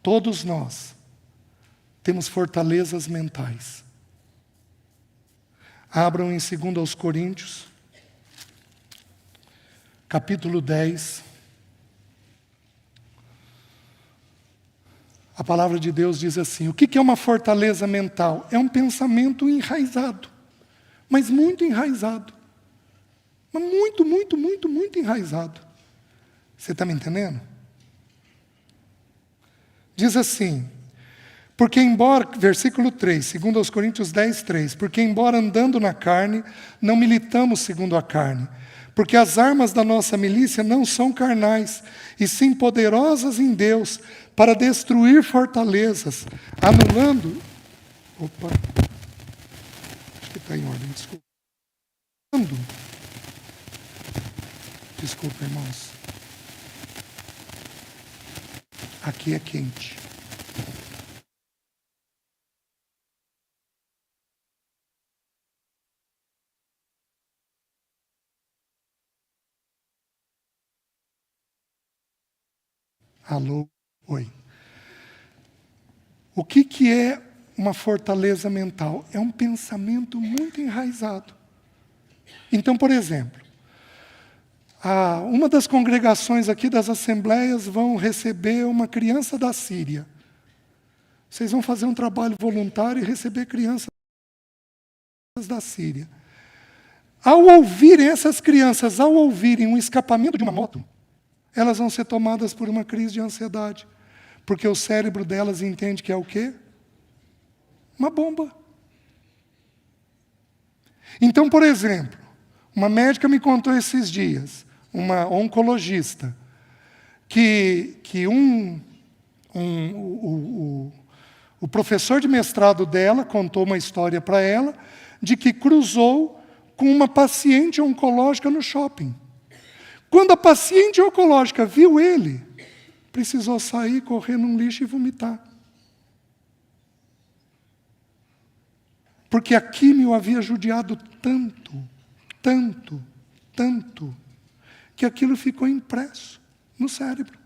S1: Todos nós temos fortalezas mentais. Abram em 2 Coríntios, capítulo 10. A palavra de Deus diz assim: o que é uma fortaleza mental? É um pensamento enraizado, mas muito enraizado. Mas muito, muito, muito, muito enraizado. Você está me entendendo? Diz assim, porque embora, versículo 3, 2 Coríntios 10, 3, porque embora andando na carne, não militamos segundo a carne, porque as armas da nossa milícia não são carnais, e sim poderosas em Deus, para destruir fortalezas, anulando... Opa, acho que está em ordem, desculpa. Desculpa, irmãos. Aqui é quente. Alô? Oi. O que é uma fortaleza mental? É um pensamento muito enraizado. Então, por exemplo, uma das congregações aqui das assembleias vão receber uma criança da Síria. Vocês vão fazer um trabalho voluntário e receber crianças da Síria. Ao ouvirem essas crianças, ao ouvirem um escapamento de uma moto, elas vão ser tomadas por uma crise de ansiedade, porque o cérebro delas entende que é o quê? Uma bomba. Então, por exemplo, uma médica me contou esses dias, uma oncologista, que o professor de mestrado dela contou uma história para ela de que cruzou com uma paciente oncológica no shopping. Quando a paciente oncológica viu ele, precisou sair, correr num lixo e vomitar. Porque a químio havia judiado tanto, tanto, tanto, que aquilo ficou impresso no cérebro.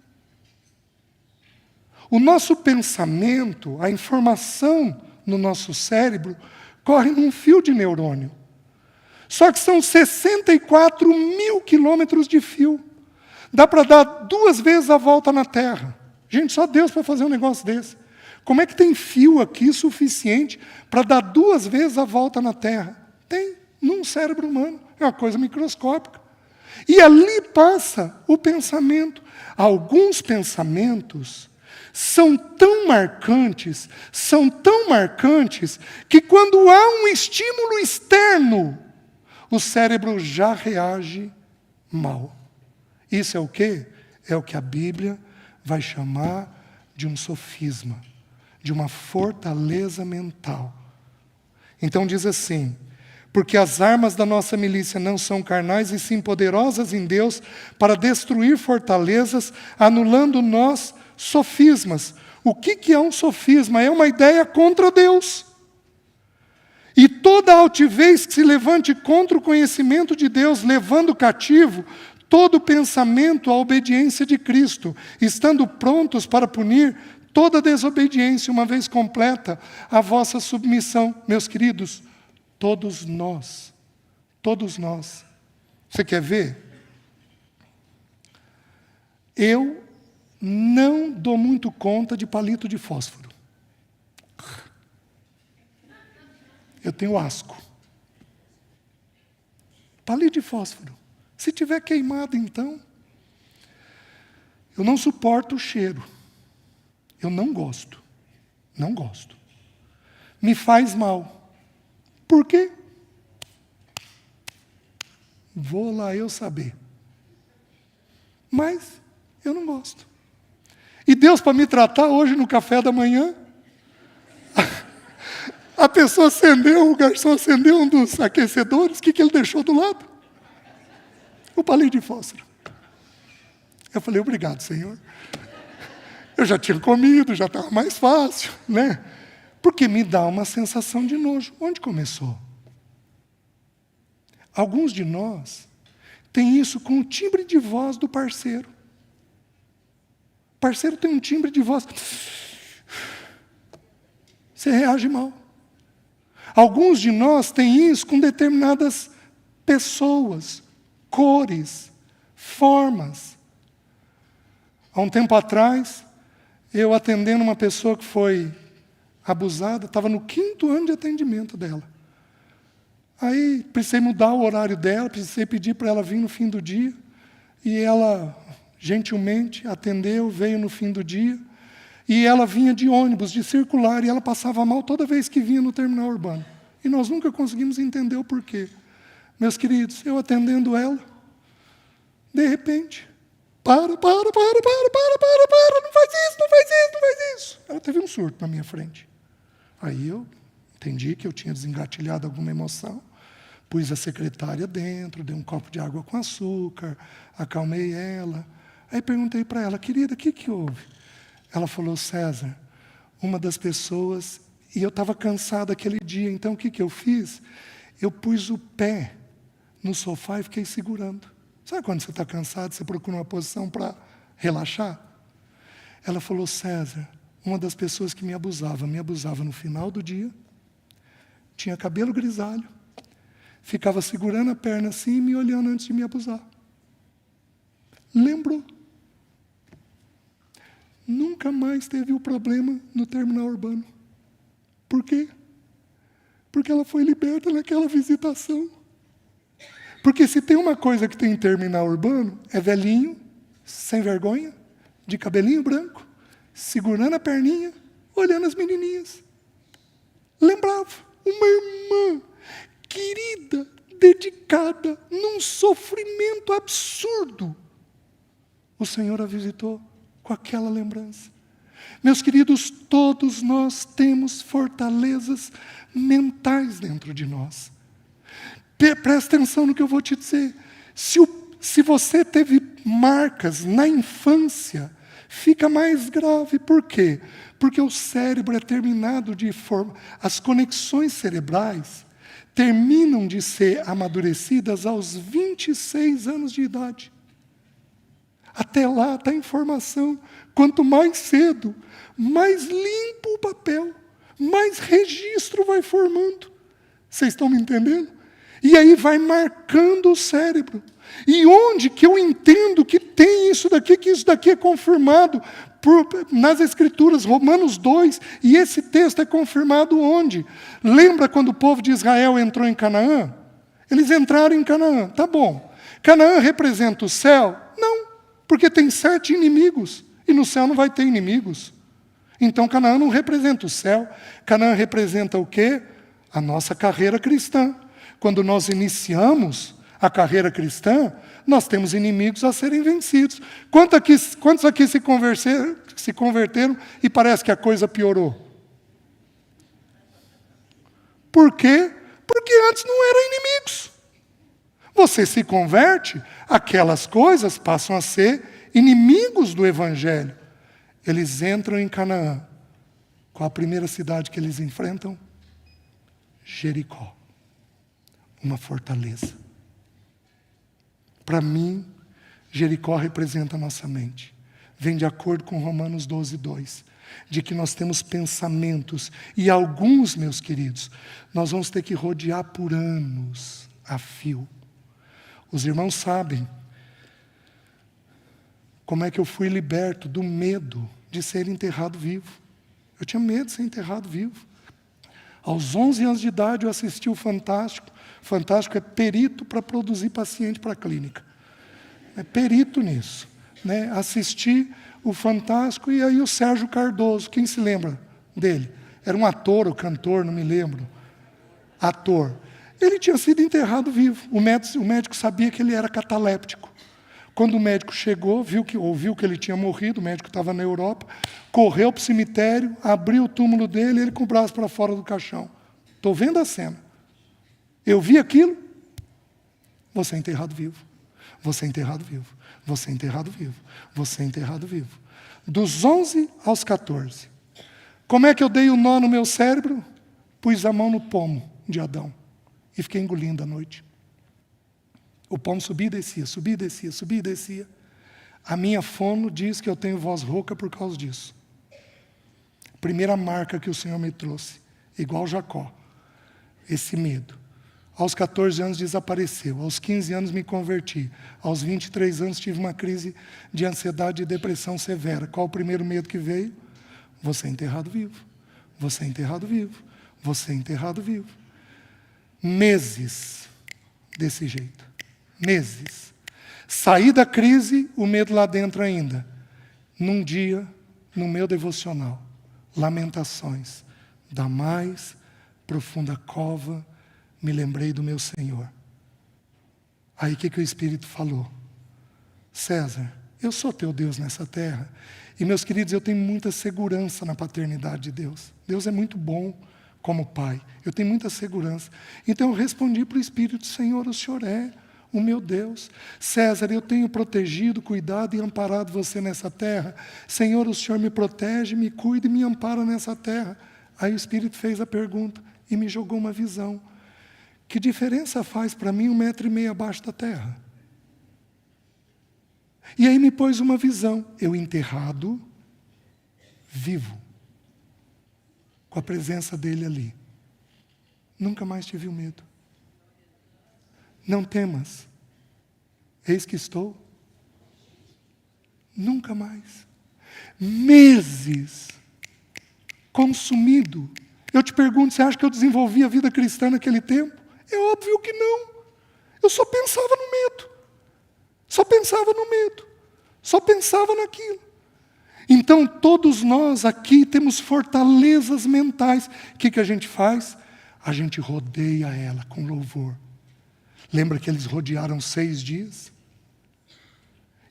S1: O nosso pensamento, a informação no nosso cérebro, corre num fio de neurônio. Só que são 64 mil quilômetros de fio. Dá para dar 2 vezes a volta na Terra. Gente, só Deus para fazer um negócio desse. Como é que tem fio aqui suficiente para dar 2 vezes a volta na Terra? Tem, num cérebro humano. É uma coisa microscópica. E ali passa o pensamento. Alguns pensamentos são tão marcantes, que quando há um estímulo externo, o cérebro já reage mal. Isso é o quê? É o que a Bíblia vai chamar de um sofisma, de uma fortaleza mental. Então diz assim: porque as armas da nossa milícia não são carnais, e sim poderosas em Deus, para destruir fortalezas, anulando nós sofismas. O que é um sofisma? É uma ideia contra Deus. E toda altivez que se levante contra o conhecimento de Deus, levando cativo todo pensamento à obediência de Cristo, estando prontos para punir toda desobediência, uma vez completa a vossa submissão. Meus queridos, todos nós. Você quer ver? Eu não dou muito conta de palito de fósforo. Eu tenho asco. Palito de fósforo. Se tiver queimado, então. Eu não suporto o cheiro. Eu não gosto. Não gosto. Me faz mal. Por quê? Vou lá eu saber. Mas eu não gosto. E Deus, para me tratar hoje no café da manhã, a pessoa acendeu, o garçom acendeu um dos aquecedores, o que ele deixou do lado? O palito de fósforo. Eu falei, obrigado, Senhor. Eu já tinha comido, já estava mais fácil, né? Porque me dá uma sensação de nojo. Onde começou? Alguns de nós têm isso com o timbre de voz do parceiro. O parceiro tem um timbre de voz. Você reage mal. Alguns de nós têm isso com determinadas pessoas, cores, formas. Há um tempo atrás, eu atendendo uma pessoa que foi abusada, estava no 5º ano de atendimento dela. Aí precisei mudar o horário dela, precisei pedir para ela vir no fim do dia, e ela gentilmente atendeu, veio no fim do dia, e ela vinha de ônibus, de circular, e ela passava mal toda vez que vinha no terminal urbano. E nós nunca conseguimos entender o porquê. Meus queridos, eu atendendo ela, de repente, para, não faz isso. Ela teve um surto na minha frente. Aí eu entendi que eu tinha desengatilhado alguma emoção, pus a secretária dentro, dei um copo de água com açúcar, acalmei ela. Aí perguntei para ela, querida, o que houve? Ela falou, César, uma das pessoas, e eu estava cansado aquele dia, então o que eu fiz? Eu pus o pé no sofá e fiquei segurando. Sabe quando você está cansado, você procura uma posição para relaxar? Ela falou, César, uma das pessoas que me abusava no final do dia, tinha cabelo grisalho, ficava segurando a perna assim e me olhando antes de me abusar. Lembrou. Nunca mais teve o problema no terminal urbano. Por quê? Porque ela foi liberta naquela visitação. Porque se tem uma coisa que tem em terminal urbano, é velhinho, sem vergonha, de cabelinho branco, segurando a perninha, olhando as menininhas. Lembrava, uma irmã querida, dedicada, num sofrimento absurdo. O Senhor a visitou com aquela lembrança. Meus queridos, todos nós temos fortalezas mentais dentro de nós. Presta atenção no que eu vou te dizer. Se você teve marcas na infância, fica mais grave. Por quê? Porque o cérebro é terminado de formar. As conexões cerebrais terminam de ser amadurecidas aos 26 anos de idade. Até lá está a informação. Quanto mais cedo, mais limpo o papel, mais registro vai formando. Vocês estão me entendendo? E aí vai marcando o cérebro. E onde que eu entendo que tem isso daqui, que isso daqui é confirmado nas Escrituras, Romanos 2, e esse texto é confirmado onde? Lembra quando o povo de Israel entrou em Canaã? Eles entraram em Canaã, tá bom. Canaã representa o céu? Não, porque tem 7 inimigos, e no céu não vai ter inimigos. Então Canaã não representa o céu. Canaã representa o quê? A nossa carreira cristã. Quando nós iniciamos a carreira cristã, nós temos inimigos a serem vencidos. Quantos aqui se converteram e parece que a coisa piorou? Por quê? Porque antes não eram inimigos. Você se converte, aquelas coisas passam a ser inimigos do Evangelho. Eles entram em Canaã. Qual a primeira cidade que eles enfrentam? Jericó. Uma fortaleza. Para mim, Jericó representa a nossa mente. Vem de acordo com Romanos 12, 2. De que nós temos pensamentos. E alguns, meus queridos, nós vamos ter que rodear por anos a fio. Os irmãos sabem como é que eu fui liberto do medo de ser enterrado vivo. Eu tinha medo de ser enterrado vivo. Aos 11 anos de idade eu assisti o Fantástico. Fantástico é perito para produzir paciente para a clínica. É perito nisso. Né? Assisti o Fantástico e aí o Sérgio Cardoso, quem se lembra dele? Era um ator ou cantor, não me lembro. Ator. Ele tinha sido enterrado vivo. O médico sabia que ele era cataléptico. Quando o médico chegou, ouviu que ele tinha morrido, o médico estava na Europa, correu para o cemitério, abriu o túmulo dele, ele com o braço para fora do caixão. Estou vendo a cena. Eu vi aquilo, você é enterrado vivo. Você é enterrado vivo. Você é enterrado vivo. Você é enterrado vivo. Dos 11 aos 14. Como é que eu dei o nó no meu cérebro? Pus a mão no pomo de Adão e fiquei engolindo à noite. O pomo subia e descia, subia e descia, subia e descia. A minha fono diz que eu tenho voz rouca por causa disso. Primeira marca que o Senhor me trouxe, igual Jacó, esse medo. Aos 14 anos desapareceu, aos 15 anos me converti, aos 23 anos tive uma crise de ansiedade e depressão severa. Qual o primeiro medo que veio? Você é enterrado vivo, você é enterrado vivo, você é enterrado vivo. Meses desse jeito, meses. Saí da crise, o medo lá dentro ainda. Num dia, no meu devocional, Lamentações, da mais profunda cova, me lembrei do meu Senhor. Aí o que o Espírito falou? César, eu sou teu Deus nessa terra. E meus queridos, eu tenho muita segurança na paternidade de Deus. Deus é muito bom como Pai. Eu tenho muita segurança. Então eu respondi para o Espírito, Senhor, o Senhor é o meu Deus. César, eu tenho protegido, cuidado e amparado você nessa terra. Senhor, o Senhor me protege, me cuida e me ampara nessa terra. Aí o Espírito fez a pergunta e me jogou uma visão. Que diferença faz para mim 1,5 metro abaixo da terra? E aí me pôs uma visão. Eu enterrado, vivo, com a presença dele ali. Nunca mais tive o medo. Não temas, eis que estou. Nunca mais. Meses consumido. Eu te pergunto, você acha que eu desenvolvi a vida cristã naquele tempo? É óbvio que não. Eu só pensava no medo. Só pensava no medo. Só pensava naquilo. Então, todos nós aqui temos fortalezas mentais. O que a gente faz? A gente rodeia ela com louvor. Lembra que eles rodearam 6 dias?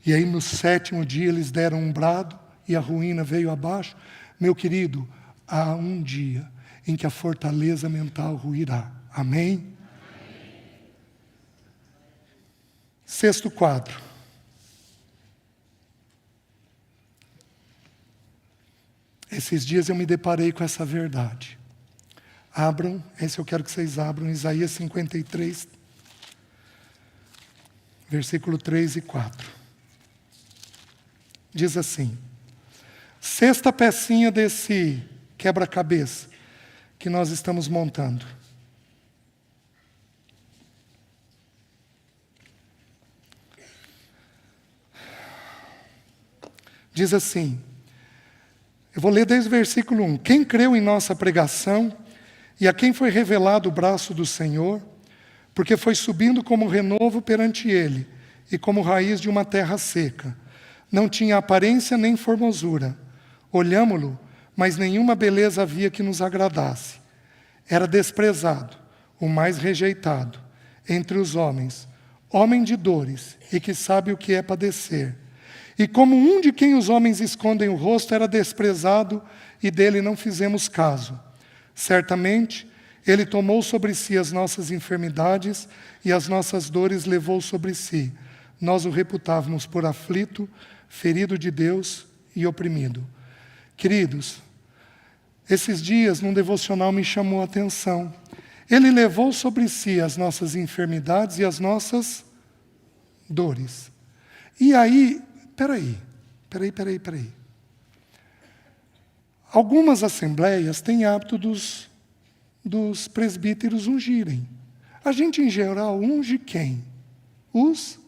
S1: E aí no 7º dia eles deram um brado e a ruína veio abaixo. Meu querido, há um dia em que a fortaleza mental ruirá. Amém? Sexto quadro. Esses dias eu me deparei com essa verdade. Abram, esse eu quero que vocês abram, Isaías 53, versículo 3 e 4. Diz assim, 6ª pecinha desse quebra-cabeça que nós estamos montando. Diz assim, eu vou ler desde o versículo 1. Quem creu em nossa pregação e a quem foi revelado o braço do Senhor, porque foi subindo como renovo perante ele e como raiz de uma terra seca. Não tinha aparência nem formosura. Olhámo-lo, mas nenhuma beleza havia que nos agradasse. Era desprezado, o mais rejeitado entre os homens, homem de dores e que sabe o que é padecer. E como um de quem os homens escondem o rosto, era desprezado e dele não fizemos caso. Certamente, ele tomou sobre si as nossas enfermidades e as nossas dores levou sobre si. Nós o reputávamos por aflito, ferido de Deus e oprimido. Queridos, esses dias num devocional me chamou a atenção. Ele levou sobre si as nossas enfermidades e as nossas dores. E aí, peraí. Algumas assembleias têm hábito dos presbíteros ungirem. A gente, em geral, unge quem? Os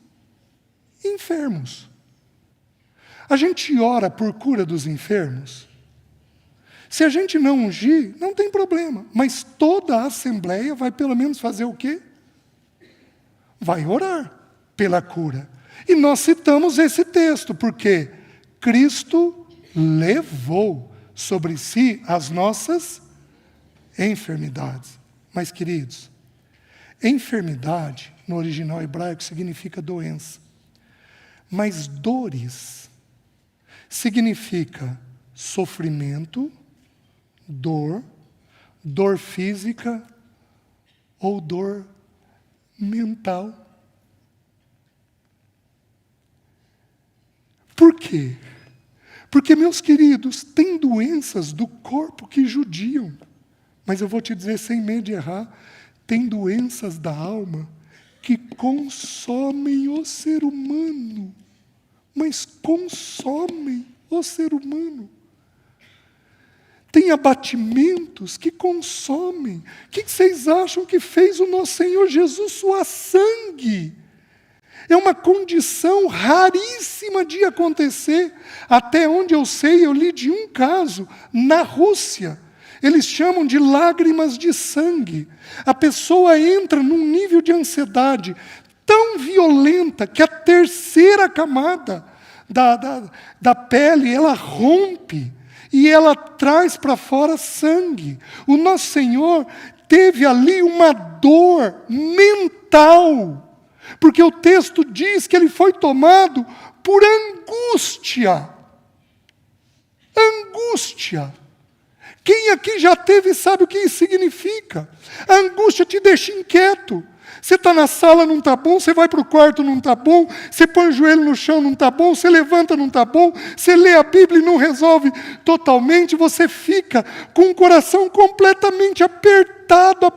S1: enfermos. A gente ora por cura dos enfermos. Se a gente não ungir, não tem problema. Mas toda a assembleia vai pelo menos fazer o quê? Vai orar pela cura. E nós citamos esse texto, porque Cristo levou sobre si as nossas enfermidades. Mas, queridos, enfermidade, no original hebraico, significa doença. Mas dores significa sofrimento, dor física ou dor mental. Por quê? Porque, meus queridos, tem doenças do corpo que judiam. Mas eu vou te dizer sem medo de errar, tem doenças da alma que consomem o ser humano. Mas consomem o ser humano. Tem abatimentos que consomem. O que vocês acham que fez o nosso Senhor Jesus suar sangue? É uma condição raríssima de acontecer. Até onde eu sei, eu li de um caso na Rússia. Eles chamam de lágrimas de sangue. A pessoa entra num nível de ansiedade tão violenta que a terceira camada da pele, ela rompe e ela traz para fora sangue. O nosso Senhor teve ali uma dor mental, porque o texto diz que ele foi tomado por angústia. Angústia. Quem aqui já teve sabe o que isso significa. A angústia te deixa inquieto. Você está na sala, não está bom, você vai para o quarto, não está bom, você põe o joelho no chão, não está bom, você levanta, não está bom, você lê a Bíblia e não resolve totalmente, você fica com o coração completamente apertado.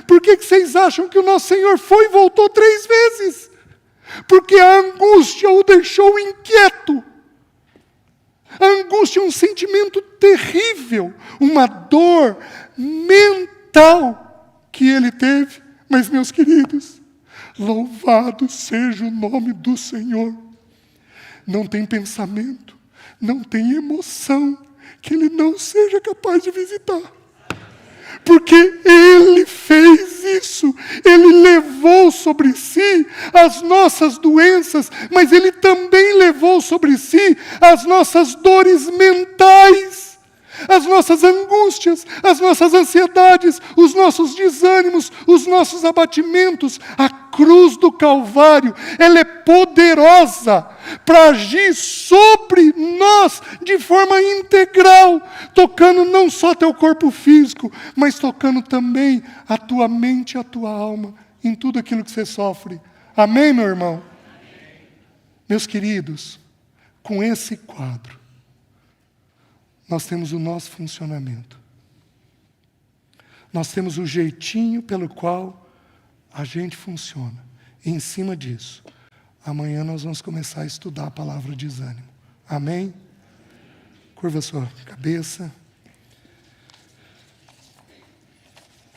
S1: Por que vocês acham que o nosso Senhor foi e voltou 3 vezes? Porque a angústia o deixou inquieto. A angústia é um sentimento terrível, uma dor mental que ele teve. Mas, meus queridos, louvado seja o nome do Senhor. Não tem pensamento, não tem emoção que ele não seja capaz de visitar. Porque ele fez isso, ele levou sobre si as nossas doenças, mas ele também levou sobre si as nossas dores mentais, as nossas angústias, as nossas ansiedades, os nossos desânimos, os nossos abatimentos. A cruz do Calvário, ela é poderosa para agir sobre nós de forma integral, tocando não só teu corpo físico, mas tocando também a tua mente e a tua alma, em tudo aquilo que você sofre. Amém, meu irmão? Amém. Meus queridos, com esse quadro, nós temos o nosso funcionamento. Nós temos o jeitinho pelo qual a gente funciona. E em cima disso, amanhã nós vamos começar a estudar a palavra desânimo. Amém? Curva a sua cabeça.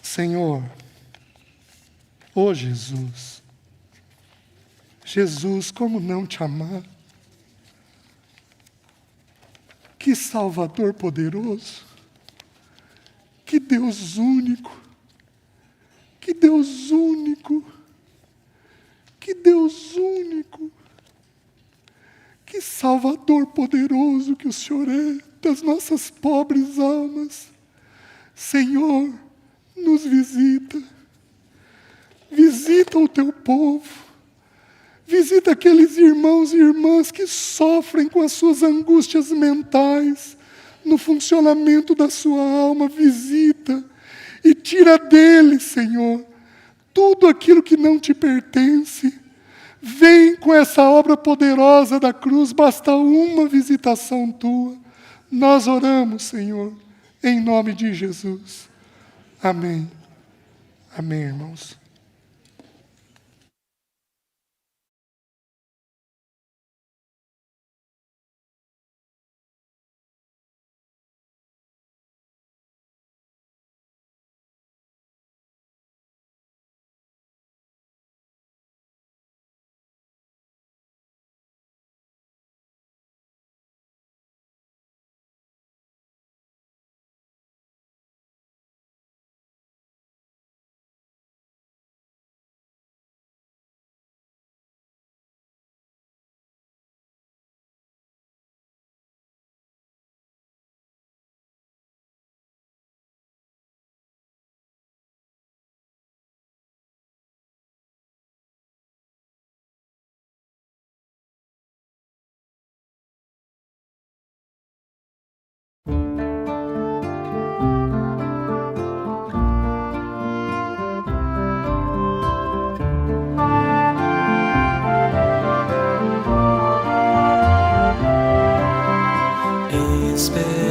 S1: Senhor, ó Jesus, Jesus, como não te amar? Que Salvador poderoso, que Deus único, que Deus único, que Deus único, que Salvador poderoso que o Senhor é das nossas pobres almas. Senhor, nos visita, visita o teu povo, visita aqueles irmãos e irmãs que sofrem com as suas angústias mentais, no funcionamento da sua alma. Visita e tira deles, Senhor, tudo aquilo que não te pertence. Vem com essa obra poderosa da cruz, basta uma visitação tua. Nós oramos, Senhor, em nome de Jesus. Amém. Amém, irmãos.
S2: esperança.